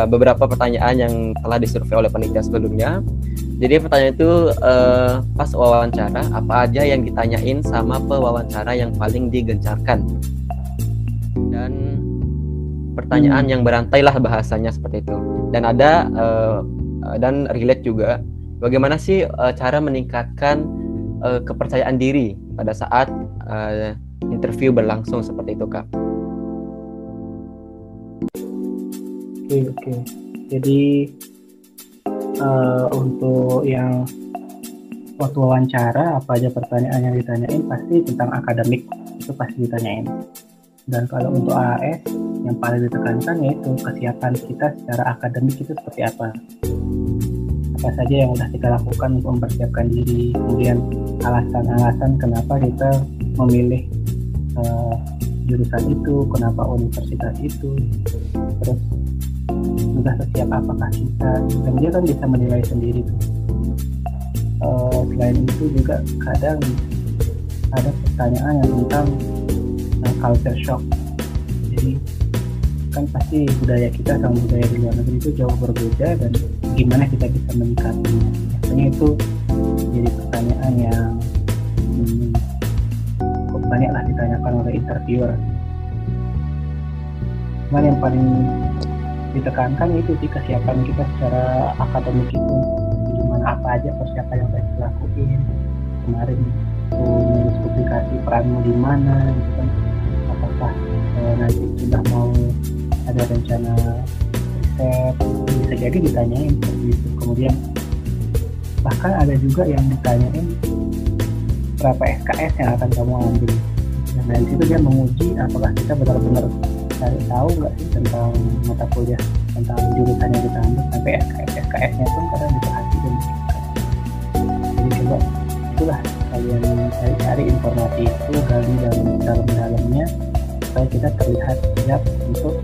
beberapa pertanyaan yang telah disurvei oleh panitia sebelumnya. Jadi pertanyaan itu pas wawancara, apa aja yang ditanyain sama pewawancara yang paling digencarkan? Dan pertanyaan yang berantai lah bahasanya seperti itu. Dan ada dan relate juga, bagaimana sih cara meningkatkan kepercayaan diri pada saat interview berlangsung seperti itu, Kak? Oke. Jadi untuk yang waktu wawancara, apa aja pertanyaan yang ditanyain, pasti tentang akademik, itu pasti ditanyain. Dan kalau untuk AAS, yang paling ditekankan yaitu kesiapan kita secara akademik itu seperti apa saja yang sudah kita lakukan untuk mempersiapkan diri, kemudian alasan-alasan kenapa kita memilih jurusan itu, kenapa universitas itu, terus sudah sesiap apakah kita, dan dia kan bisa menilai sendiri tuh. Selain itu juga kadang ada pertanyaan yang tentang culture shock. Jadi kan pasti budaya kita sama budaya di luar negeri itu jauh berbeda, dan gimana kita bisa menyikapinya. Biasanya itu jadi pertanyaan yang cukup banyaklah ditanyakan oleh interviewer. Cuman yang paling ditekankan itu sih kesiapan kita secara akademik itu, gimana, apa aja persiapan yang kita lakuin kemarin nulis publikasi, peranmu di mana gitu kan, apakah nanti sudah mau ada rencana riset, bisa jadi ditanyain seperti itu. Kemudian bahkan ada juga yang ditanyain berapa SKS yang akan kamu ambil, dan dari situ dia menguji apakah kita benar-benar cari tahu nggak sih tentang mata kuliah, tentang jurusan yang kita ambil, sampai SKS-nya pun kadang diperhatikan. Jadi coba itulah kalian cari-cari informasi itu, gali dalam-dalamnya supaya kita terlihat siap untuk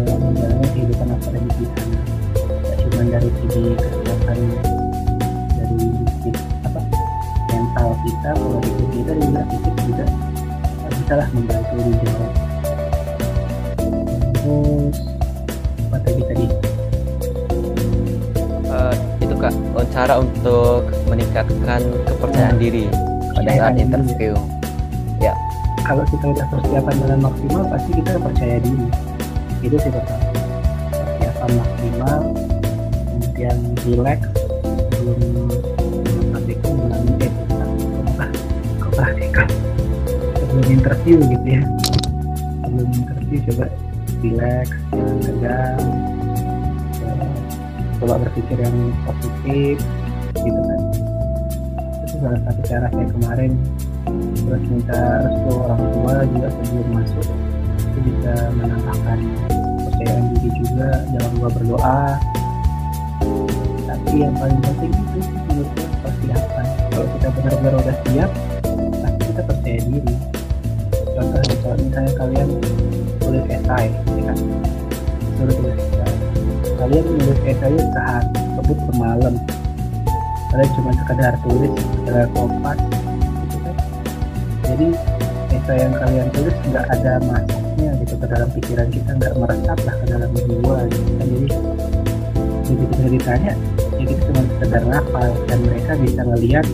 menjalani kehidupan akademik di sana. Tidak cuma dari segi kesiapan dari mental kita, pola pikir kita, dan juga fisik juga bisa lah membantu dijawab. Terus apa tadi? Itu Kak, cara untuk meningkatkan kepercayaan diri pada saat Kepercayaan diri. interview. Ya, Kalau kita udah persiapan dengan maksimal, pasti kita percaya diri. Itu sih pertama. Persiapan maksimal, kemudian relax, belum praktikum, praktikum sebelum interview gitu ya. Sebelum interview coba relax, jangan tegang, coba berpikir yang positif, gitu kan. Itu salah satu cara saya kemarin. Terus minta restu orang tua juga sebelum masuk, itu bisa menambahkan kepercayaan diri juga. Jangan lupa berdoa. Tapi yang paling penting itu sih menurut saya persiapan. Kalau kita benar-benar udah siap, pasti kita percaya diri. Contoh kalau misalnya kalian tulis esai, ya kan? Suruh tulis esai. Kalian menulis esainya sehari, sebut semalam. Kalian cuma sekadar tulis, sekadar kompas, gitu kan? Jadi esai yang kalian tulis nggak ada masuknya gitu ke dalam pikiran kita, nggak meresap lah ke dalam jiwa gitu kan. Jadi begitu kita ditanya, ya kita cuma sekedar ngapal, dan mereka bisa ngelihat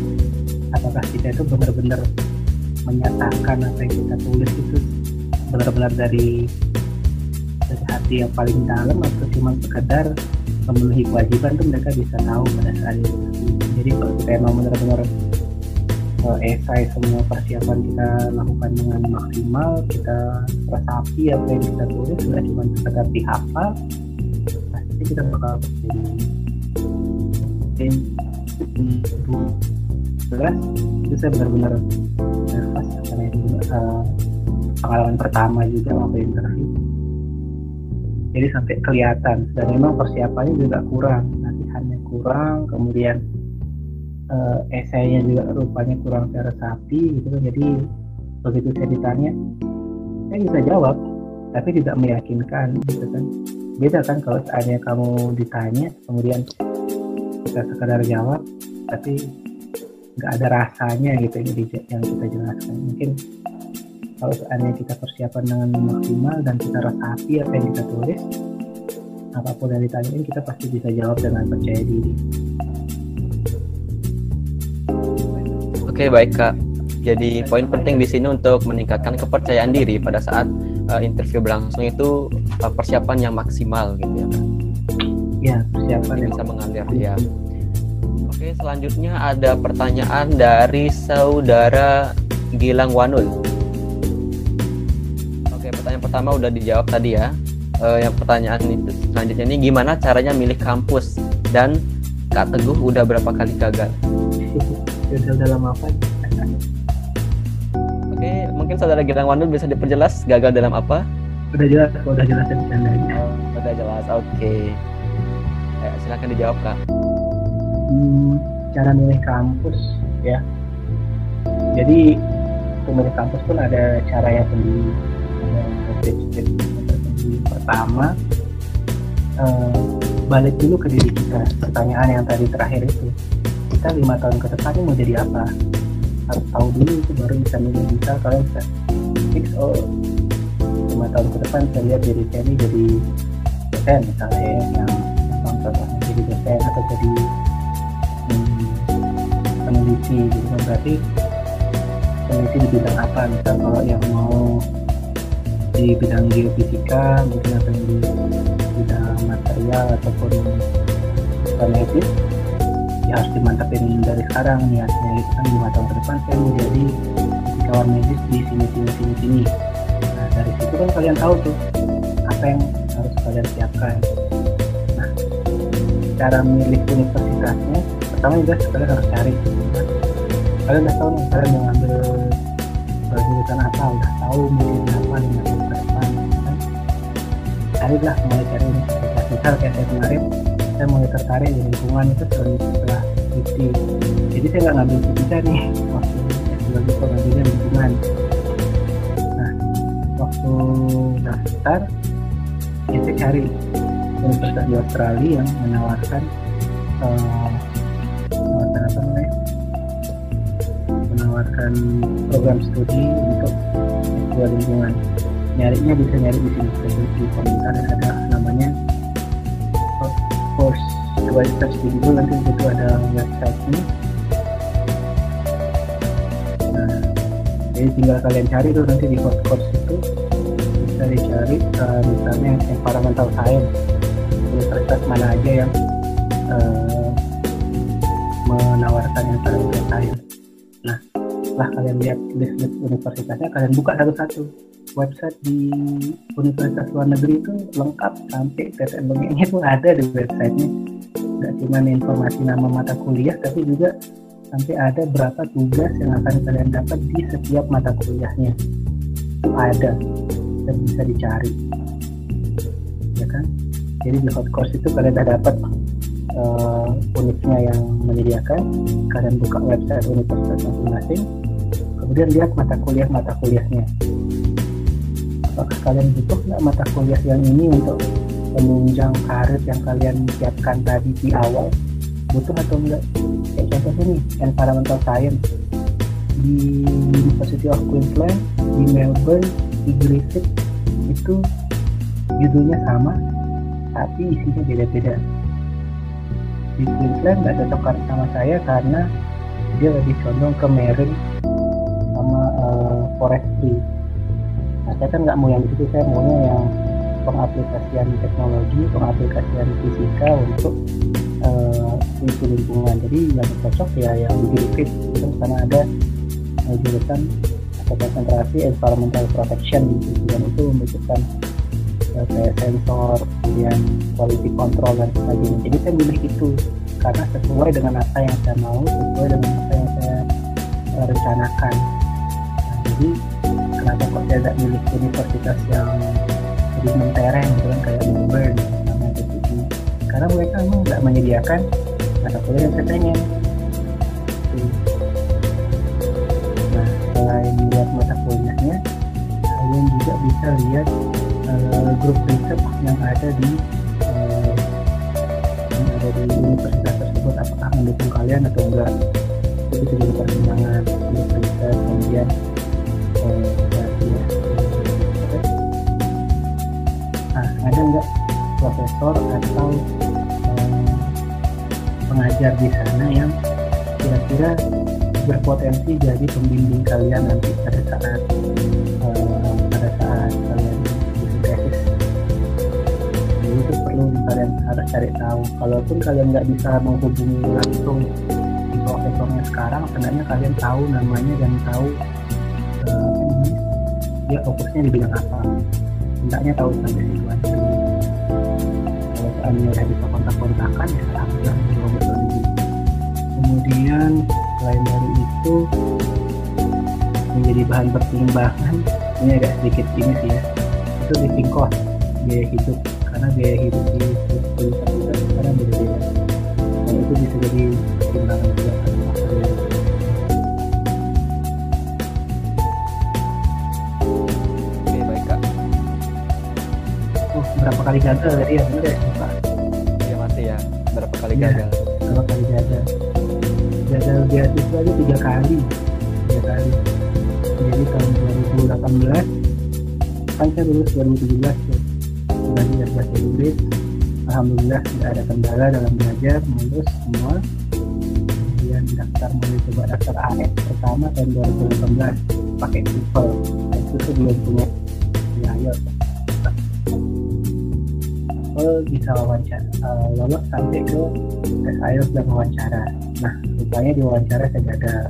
apakah kita itu benar-benar menyatakan apa yang kita tulis itu benar-benar dari hati yang paling dalam, atau cuma sekedar memenuhi kewajiban. Tuh mereka bisa tahu pada saat itu. Jadi kalau kita emang benar-benar esai, semua persiapan kita lakukan dengan maksimal, kita resapi apa yang kita tulis, nggak cuma sekedar dihafal, pasti kita bakal jadi jelas. Itu saya benar-benar nervous karena itu pengalaman pertama juga waktu interview. Jadi sampai kelihatan, dan memang persiapannya juga kurang, latihannya kurang, kemudian esainya juga rupanya kurang terresapi gitu kan. Jadi begitu saya ditanya, saya bisa jawab tapi tidak meyakinkan gitu kan. Beda kan kalau seandainya kamu ditanya kemudian kita sekadar jawab tapi nggak ada rasanya gitu yang kita jelaskan. Mungkin kalau seandainya kita persiapan dengan maksimal dan kita resapi apa yang kita tulis, apapun yang ditanyain kita pasti bisa jawab dengan percaya diri. oke baik Kak. Jadi poin penting di sini untuk meningkatkan kepercayaan diri pada saat interview berlangsung itu persiapan yang maksimal gitu ya Kak. Ya, persiapan Ini yang bisa mengalir ya. Oke, selanjutnya ada pertanyaan dari saudara Gilang Wanul. Oke, pertanyaan pertama udah dijawab tadi ya. Yang pertanyaan itu selanjutnya ini, gimana caranya milih kampus, dan Kak Teguh udah berapa kali gagal? gagal dalam apa? Oke, mungkin saudara Gilang Wanul bisa diperjelas gagal dalam apa? Udah jelas dan bercandanya. Udah jelas, oke. Silakan dijawab Kak. Cara milih kampus ya. Jadi memilih kampus pun ada cara yang sendiri, ada tips-tips tersendiri. Pertama, balik dulu ke diri kita. Pertanyaan yang tadi terakhir itu, kita 5 tahun ke depan ini mau jadi apa? Harus tahu dulu itu baru bisa milih. Misal kalian bisa fix 5 tahun ke depan saya lihat diri saya ini jadi dosen misalnya ya, yang contohnya jadi dosen atau jadi peneliti gitu kan. Berarti peneliti di bidang apa? Misal kalau yang mau di bidang geofisika, mungkin atau di bidang material ataupun genetis, ya harus dimantapin dari sekarang niatnya itu kan 5 tahun ke depan saya mau jadi fisikawan medis di sini. Nah dari situ kan kalian tahu tuh apa yang harus kalian siapkan. Nah cara memilih universitasnya, pertama juga kalian harus cari gitu kan. Kalian udah tahu nih kalian mau ngambil jurusan apa, udah tahu milih apa 5 tahun ke depan gitu kan. Carilah, mulai cari universitas. Misal kayak saya kemarin, saya mulai tertarik di lingkungan itu setelah skripsi. Jadi saya nggak ngambil fisika nih waktu sebagai pengambilnya lingkungan. Nah waktu daftar ya saya cari universitas di Australia yang menawarkan menawarkan program studi untuk S2 lingkungan. nyarinya bisa nyari di sini, di komentar ada namanya course. Coba search di Google, nanti itu ada website-nya. Nah, jadi tinggal kalian cari tuh nanti di hot course itu bisa dicari misalnya environmental science, universitas mana aja yang menawarkan environmental science. Nah, setelah kalian lihat list universitasnya, kalian buka satu-satu. Website di universitas luar negeri itu lengkap sampai tetek bengeknya itu ada di websitenya. Nggak cuma informasi nama mata kuliah, tapi juga sampai ada berapa tugas yang akan kalian dapat di setiap mata kuliahnya. Itu ada dan bisa dicari, ya kan? Jadi di hot course itu kalian udah dapat unitnya yang menyediakan. Kalian buka website universitas masing-masing, kemudian lihat mata kuliahnya. Apakah kalian butuh nggak mata kuliah yang ini untuk menunjang karir yang kalian siapkan tadi di awal? Butuh atau enggak? Kayak contoh ini, environmental science di University of Queensland, di Melbourne, di Griffith, itu judulnya sama tapi isinya beda-beda. Di Queensland nggak cocok sama saya karena dia lebih condong ke marine sama forestry. Nah, saya kan nggak mau yang itu, saya maunya yang pengaplikasian teknologi, pengaplikasian fisika untuk isu lingkungan. Jadi yang cocok ya yang di Griffith itu karena ada jurusan atau konsentrasi environmental protection gitu, dan itu membutuhkan kayak sensor, kemudian quality control dan sebagainya. Jadi saya milih itu karena sesuai dengan apa yang saya mau, sesuai dengan apa yang saya rencanakan. Nah, jadi kenapa kok saya tidak milih universitas yang lebih mentereng gitu kan, kayak Melbourne sama gitu. Karena mereka memang nggak menyediakan mata kuliah yang saya pengen. Nah, selain lihat mata kuliahnya, kalian juga bisa lihat grup riset yang ada di universitas tersebut, apakah mendukung kalian atau enggak. Itu bisa jadi pertimbangan grup riset. Kemudian ada enggak profesor atau pengajar di sana yang kira-kira berpotensi jadi pembimbing kalian nanti pada saat kalian tesis. Jadi itu perlu kalian harus cari tahu. Kalaupun kalian nggak bisa menghubungi langsung di profesornya sekarang, sebenarnya kalian tahu namanya dan tahu dia fokusnya di bidang apa. Hendaknya tahu sampai situ aja. Kalau seandainya udah bisa kontak-kontakan ya alhamdulillah betul lebih. Kemudian selain dari itu menjadi bahan pertimbangan, ini agak sedikit ini sih ya, itu living cost, biaya hidup, karena biaya hidup di universitas sekarang beda-beda, dan itu bisa jadi pertimbangan juga untuk kalian. Oke, baik Kak. Berapa kali gagal tadi ya, bener ya Pak? Iya masih ya, berapa kali Ya, gagal? berapa kali gagal beasiswa aja 3 kali. Jadi tahun 2018 kan saya lulus 2017 tuh, belajar bahasa Inggris, alhamdulillah tidak ada kendala dalam belajar, lulus semua. Kemudian mulai coba daftar AS pertama tahun 2018 pakai TOEFL, itu tuh belum punya IELTS. Bisa wawancara, lolos sampai ke tes IELTS dan wawancara. Nah, rupanya di wawancara saya gagal,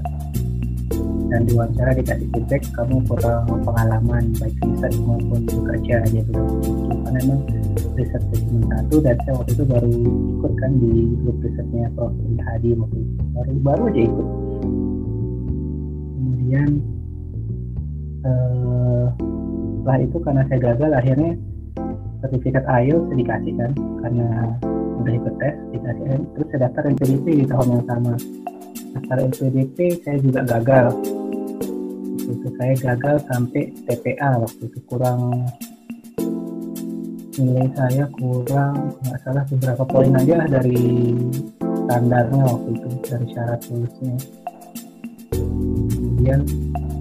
dan di wawancara dikasih feedback kamu kurang pengalaman baik riset maupun bekerja gitu. Karena memang riset cuma 1 dan saya waktu itu baru ikut kan di grup risetnya Prof. Hadi waktu itu, baru aja ikut. Kemudian setelah itu karena saya gagal, akhirnya sertifikat IELTS dikasih kan, karena udah ikut tes dikasih. Terus saya daftar NPDP di tahun yang sama. Daftar NPDP saya juga gagal. Itu saya gagal sampai TPA waktu itu, nilai saya kurang nggak salah beberapa poin aja dari standarnya waktu itu, dari syarat lulusnya. Kemudian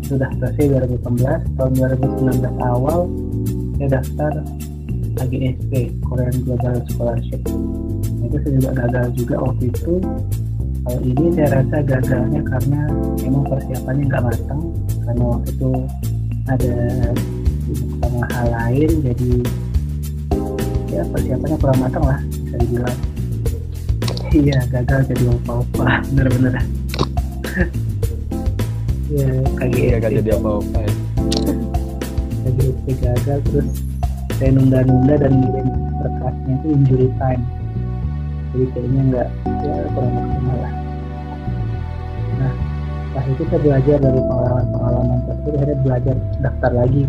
sudah selesai 2018, tahun 2019 awal saya daftar AGSP, Korean Global Scholarship. Itu saya juga gagal juga waktu itu. Kalau ini saya rasa gagalnya karena memang persiapannya nggak matang, karena waktu itu ada sama hal lain, jadi ya persiapannya kurang matang lah bisa dibilang. Iya, gagal jadi opa-opa, bener-bener. Ya, Gagal jadi apa-apa ya. KGSP gagal, terus saya nunda-nunda dan ngirim berkasnya itu injury time, jadi kayaknya nggak, ya kurang maksimal lah. Nah, setelah itu saya belajar dari pengalaman tersebut, akhirnya belajar daftar lagi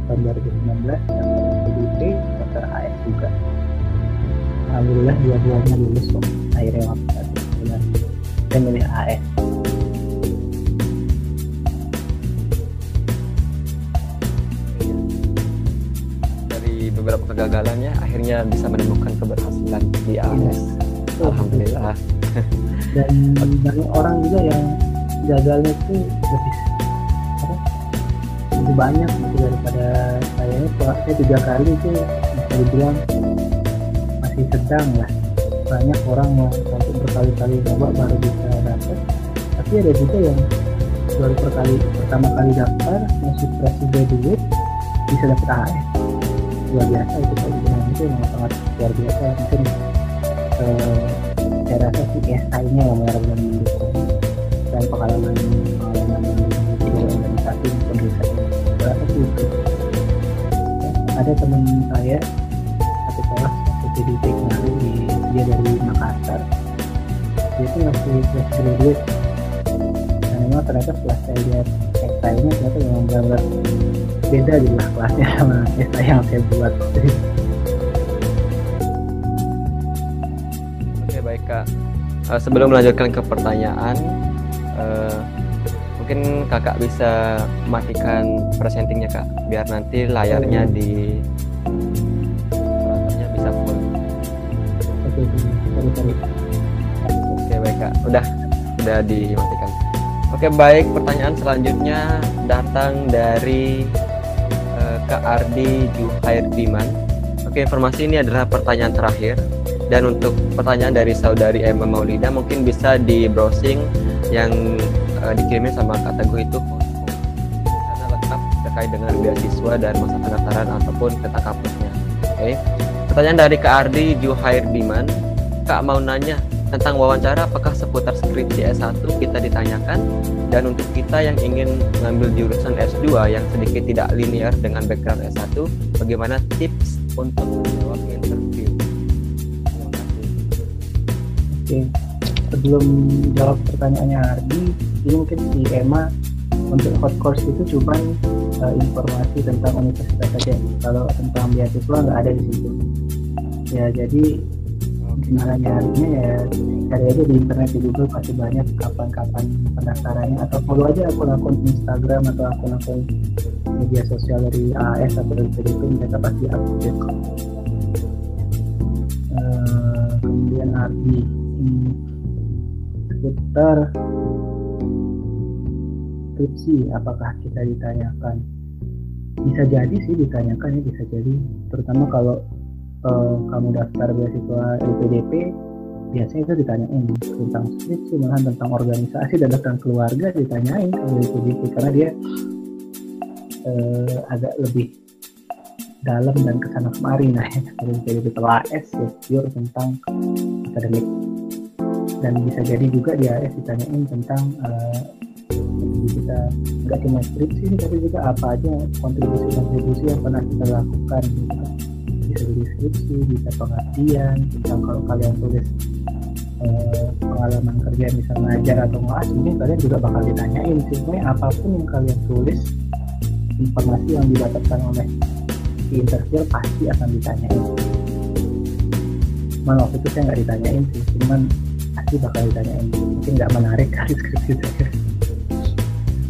tahun 2019, daftar PDP, daftar AS juga. Alhamdulillah dua-duanya lulus kok akhirnya waktu itu. Saya milih AS. Dari beberapa kegagalannya akhirnya bisa menemukan keberhasilan di AS. Alhamdulillah. Dan banyak orang juga yang gagalnya itu lebih banyak gitu daripada saya. Saya 3 kali itu bisa dibilang masih sedang lah. Banyak orang yang sampai berkali-kali coba baru bisa dapat, tapi ada juga yang baru pertama kali daftar masih fresh graduate bisa dapat AS. Luar biasa itu, kalau dibilang itu memang sangat luar biasa. Mungkin saya rasa sih SI-nya yang benar-benar mendukung, dan pengalaman di organisasi maupun riset. Saya rasa sih itu. Ada teman saya satu kelas waktu PDP kemarin, dia dari Makassar, dia itu masih fresh graduate, dan memang ternyata setelah saya lihat SI-nya ternyata memang benar-benar beda jumlah kelasnya sama SI yang saya buat. Oke, baik Kak. Sebelum melanjutkan ke pertanyaan, mungkin Kakak bisa matikan presentingnya Kak, biar nanti layarnya di perangkatnya bisa full. Oke, baik Kak. Udah dimatikan. Oke, baik. Pertanyaan selanjutnya datang dari Kak Ardi Juhairdiman. Oke, informasi ini adalah pertanyaan terakhir. Dan untuk pertanyaan dari saudari Emma Maulida mungkin bisa di browsing yang dikirimin sama kategori itu karena lengkap terkait dengan beasiswa dan masa pendaftaran ataupun tentang kampusnya. Oke. Pertanyaan dari Kak Ardi Juhairdiman, Kak mau nanya tentang wawancara apakah seputar skripsi S1 kita ditanyakan, dan untuk kita yang ingin mengambil jurusan S2 yang sedikit tidak linear dengan background S1, bagaimana tips untuk menjawab interview? Terima kasih. Oke, sebelum jawab pertanyaannya Ardi, ini mungkin di Emma untuk hot course itu cuma informasi tentang universitas saja. Kalau tentang beasiswa nggak ada di situ. Ya, jadi gimana nyarinya ya cari aja di internet, di Google pasti banyak kapan-kapan pendaftarannya, atau follow aja akun-akun Instagram atau akun-akun media sosial dari AS atau dari PDP, mereka pasti update. Kemudian Ardi seputar skripsi apakah kita ditanyakan, bisa jadi sih ditanyakan ya, bisa jadi, terutama kalau kamu daftar beasiswa LPDP biasanya itu ditanyain tentang skripsi, malahan tentang organisasi dan tentang keluarga ditanyain kalau LPDP, karena dia agak lebih dalam dan kesana kemari. Nah, kalau LPDP kalau AS ya pure tentang akademik, dan bisa jadi juga di AS ditanyain tentang kita nggak cuma skripsi tapi juga apa aja kontribusi yang pernah kita lakukan gitu. Bisa jadi skripsi, bisa pengertian tentang kalau kalian tulis pengalaman kerja misalnya ngajar atau ngoas, mungkin kalian juga bakal ditanyain sih. Sebenarnya apapun yang kalian tulis, informasi yang didapatkan oleh di interview pasti akan ditanyain. Cuman waktu itu saya nggak ditanyain sih, cuman pasti bakal ditanyain. Mungkin nggak menarik kali skripsi saya.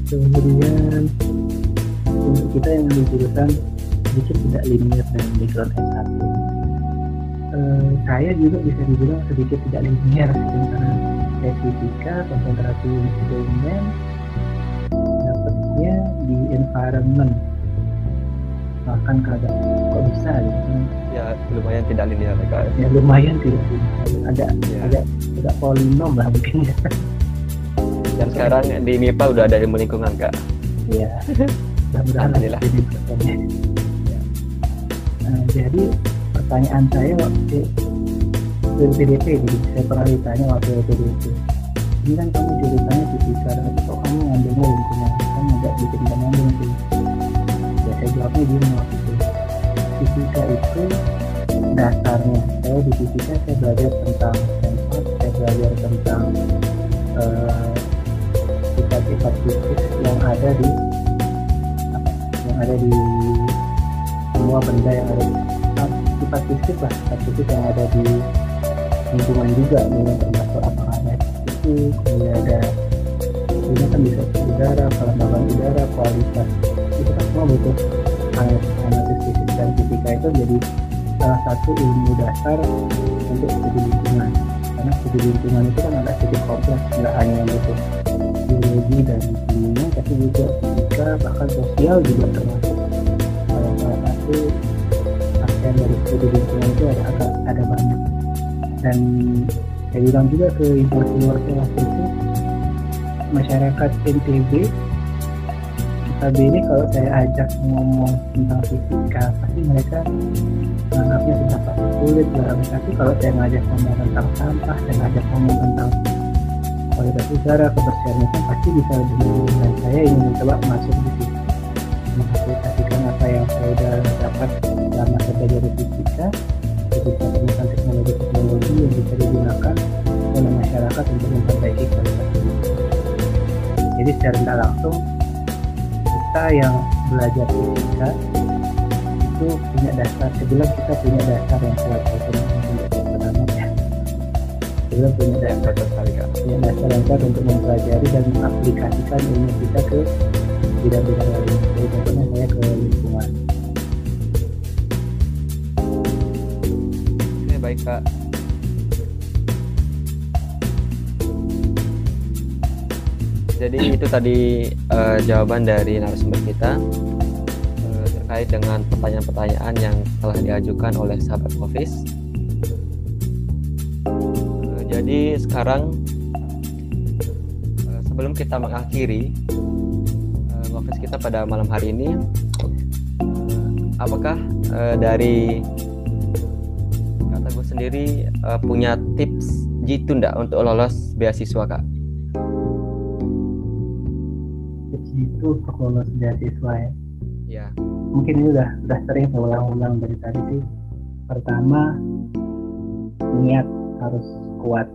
Kemudian untuk kita yang di jurusan sedikit tidak linear dengan background S1, saya juga bisa dibilang sedikit tidak linear sih, karena saya fisika, konsentrasi instrumen dapatnya di environment. bahkan kagak kok bisa gitu kan. Ya lumayan tidak linear ya Kak. Ya lumayan tidak ada Ya. agak polinom lah mungkin ya. Dan sekarang di MIPA udah ada ilmu lingkungan Kak. Iya. Mudah-mudahan Alhamdulillah. jadi bertanya. Jadi pertanyaan saya waktu PDP, jadi saya pernah ditanya waktu PDP, ini kan kamu jurusannya fisika, tapi kok kamu ngambilnya lingkungan, kan agak bikin nyambung tuh. Ya saya jawabnya gini waktu itu, fisika itu dasarnya, saya di fisika saya belajar tentang sensor, saya belajar tentang sifat-sifat fisik yang ada di semua benda yang ada, sifat fisik lah, sifat fisik yang ada di lingkungan juga, dengan termasuk apakah ada itu, kemudian ada ini kan bisa udara, kelembaban udara, kualitas, itu kan semua butuh analisis fisik, dan fisika itu jadi salah satu ilmu dasar untuk studi lingkungan, karena studi lingkungan itu kan agak sedikit kompleks, nggak hanya butuh biologi dan kimia, tapi juga fisika, bahkan sosial juga termasuk. Salah satu aspek dari studi lingkungan itu ada banyak. Dan saya bilang juga ke influencer waktu itu, masyarakat NTB ini kalau saya ajak ngomong tentang fisika, pasti mereka menganggapnya sudah pasti sulit lah. Tapi kalau saya ngajak ngomong tentang sampah, saya ngajak ngomong tentang kualitas udara, kebersihan itu pasti bisa lebih mudah. Dan saya ingin mencoba masuk di situ, mengaplikasikan apa yang saya sudah dapat selama saya belajar di fisika, bisa temukan teknologi yang bisa digunakan oleh masyarakat untuk memperbaiki kualitas hidup. Jadi secara tidak langsung kita yang belajar fisika itu punya dasar, sebelum kita punya dasar yang kuat untuk pertama ya. Sebelum punya dasar sekali Kak. Punya dasar yang kuat untuk mempelajari dan mengaplikasikan ilmu kita ke bidang-bidang lain. Jadi contohnya saya ke lingkungan. Baik Kak. Jadi itu tadi jawaban dari narasumber kita terkait dengan pertanyaan-pertanyaan yang telah diajukan oleh sahabat Mofis. Jadi sekarang sebelum kita mengakhiri Mofis kita pada malam hari ini, apakah dari sendiri punya tips jitu ndak untuk lolos beasiswa Kak? Tips jitu untuk lolos beasiswa ya? Ya. Mungkin ini udah sering saya ulang-ulang dari tadi sih. Pertama, niat harus kuat,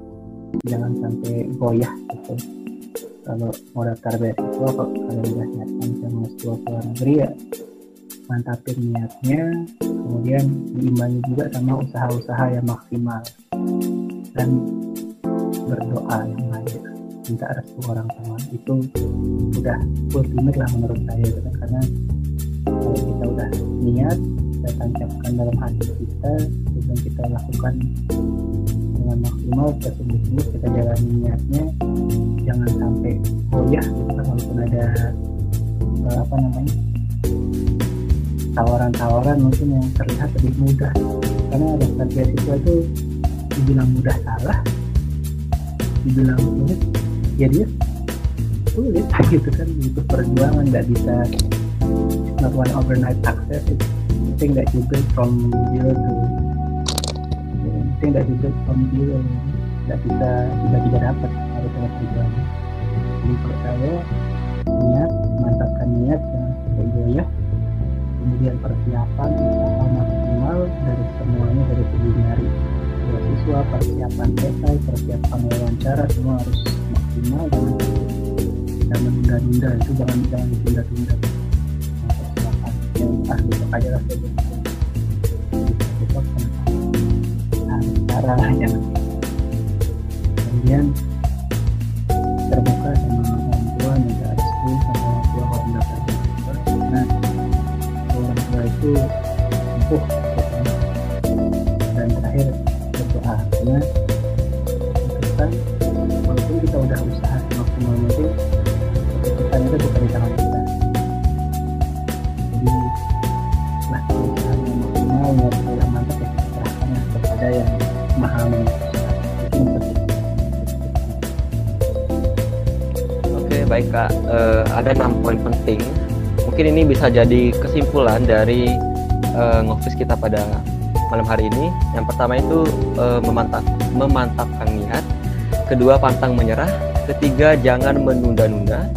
jangan sampai goyah gitu. Kalau mau daftar beasiswa, kok kalian udah niatkan sama S2 ke luar negeri ya, mantapin niatnya, kemudian diimbangi juga sama usaha-usaha yang maksimal dan berdoa yang banyak, minta restu orang tua. Itu udah ultimate lah menurut saya gitu kan, karena kalau kita udah niat, kita tancapkan dalam hati kita, dan kita lakukan dengan maksimal, kita sungguh-sungguh kita jalani niatnya, jangan sampai goyah gitu kan, walaupun ada tawaran-tawaran mungkin yang terlihat lebih mudah, karena daftar beasiswa itu dibilang mudah salah, dibilang sulit ya dia sulit gitu kan, butuh perjuangan, nggak bisa, it's not one overnight success, it's something that you build from zero to nggak bisa tiba-tiba dapat, harus ada perjuangan. Jadi kalau saya niat, mantapkan niat, jangan sampai goyah, kemudian persiapan usaha maksimal dari semuanya, dari segi nyari beasiswa, persiapan esai, persiapan wawancara, semua harus maksimal, jangan menunda-nunda, itu jangan ditunda-tunda. Persiapan yang besok aja lah, saya besok cara jangan. Kemudian terbuka sama orang tua, minta restu sama orang tua kalau mendaftar beasiswa, karena orang tua itu empuh gitu. Dan terakhir berdoa, karena keputusan walaupun kita udah usaha semaksimal mungkin, keputusan itu bukan di tangan kita. Jadi baik Kak, ada 6 poin penting. Mungkin ini bisa jadi kesimpulan dari ngofis kita pada malam hari ini. Yang pertama itu memantapkan niat. Kedua, pantang menyerah. Ketiga, jangan menunda-nunda.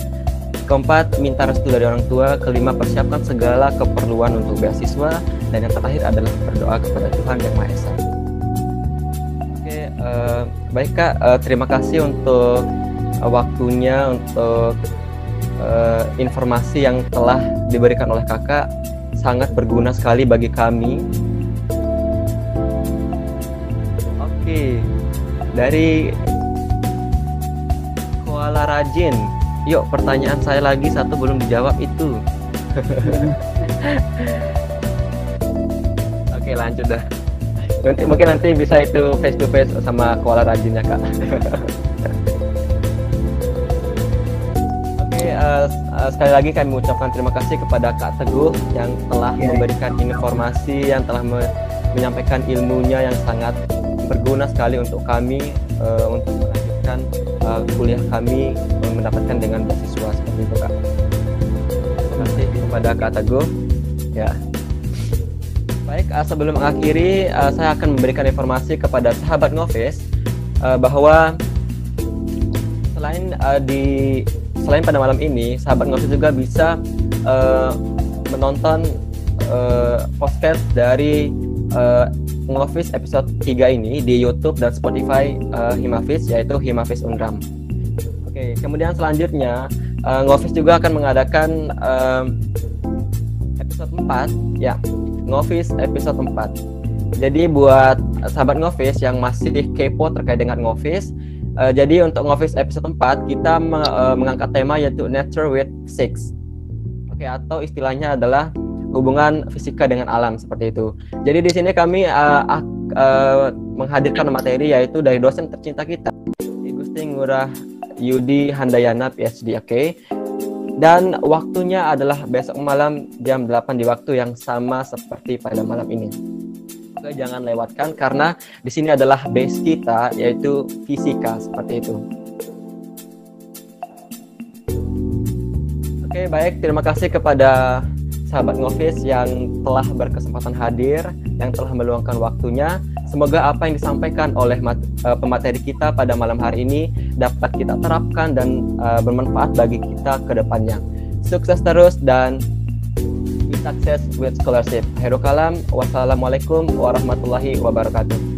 Keempat, minta restu dari orang tua. Kelima, persiapkan segala keperluan untuk beasiswa. Dan yang terakhir adalah berdoa kepada Tuhan Yang Maha Esa. Oke, baik Kak, terima kasih untuk waktunya, untuk informasi yang telah diberikan oleh Kakak. Sangat berguna sekali bagi kami. Oke, dari Koala Rajin, yuk pertanyaan saya lagi satu belum dijawab itu. Oke, lanjut dah. Mungkin nanti bisa itu face to face sama Koala Rajin ya Kak. Oke, sekali lagi kami mengucapkan terima kasih kepada Kak Teguh yang telah memberikan informasi, yang telah menyampaikan ilmunya yang sangat berguna sekali untuk kami untuk melanjutkan kuliah kami mendapatkan dengan beasiswa seperti itu Kak. Terima kasih kepada Kak Teguh. Ya. Baik, sebelum mengakhiri, saya akan memberikan informasi kepada sahabat ngofis bahwa selain pada malam ini, sahabat ngofis juga bisa menonton podcast dari Ngofis episode 3 ini di YouTube dan Spotify Himafis, yaitu Himafis Unram. Oke, kemudian selanjutnya Ngofis juga akan mengadakan episode 4 ya, Ngofis episode 4. Jadi buat sahabat Ngofis yang masih kepo terkait dengan Ngofis, jadi untuk Ngofis episode 4 kita mengangkat tema yaitu Nature with Physics. Oke, atau istilahnya adalah hubungan fisika dengan alam, seperti itu. Jadi di sini kami menghadirkan materi yaitu dari dosen tercinta kita, Gusti Ngurah Yudi Handayana PhD. Oke. Dan waktunya adalah besok malam jam 8 di waktu yang sama seperti pada malam ini. Oke, jangan lewatkan karena di sini adalah base kita yaitu fisika, seperti itu. Oke, baik, terima kasih kepada sahabat Ngofis yang telah berkesempatan hadir, yang telah meluangkan waktunya. Semoga apa yang disampaikan oleh pemateri kita pada malam hari ini dapat kita terapkan dan bermanfaat bagi kita ke depannya. Sukses terus dan be success with scholarship. Akhirul kalam, wassalamualaikum warahmatullahi wabarakatuh.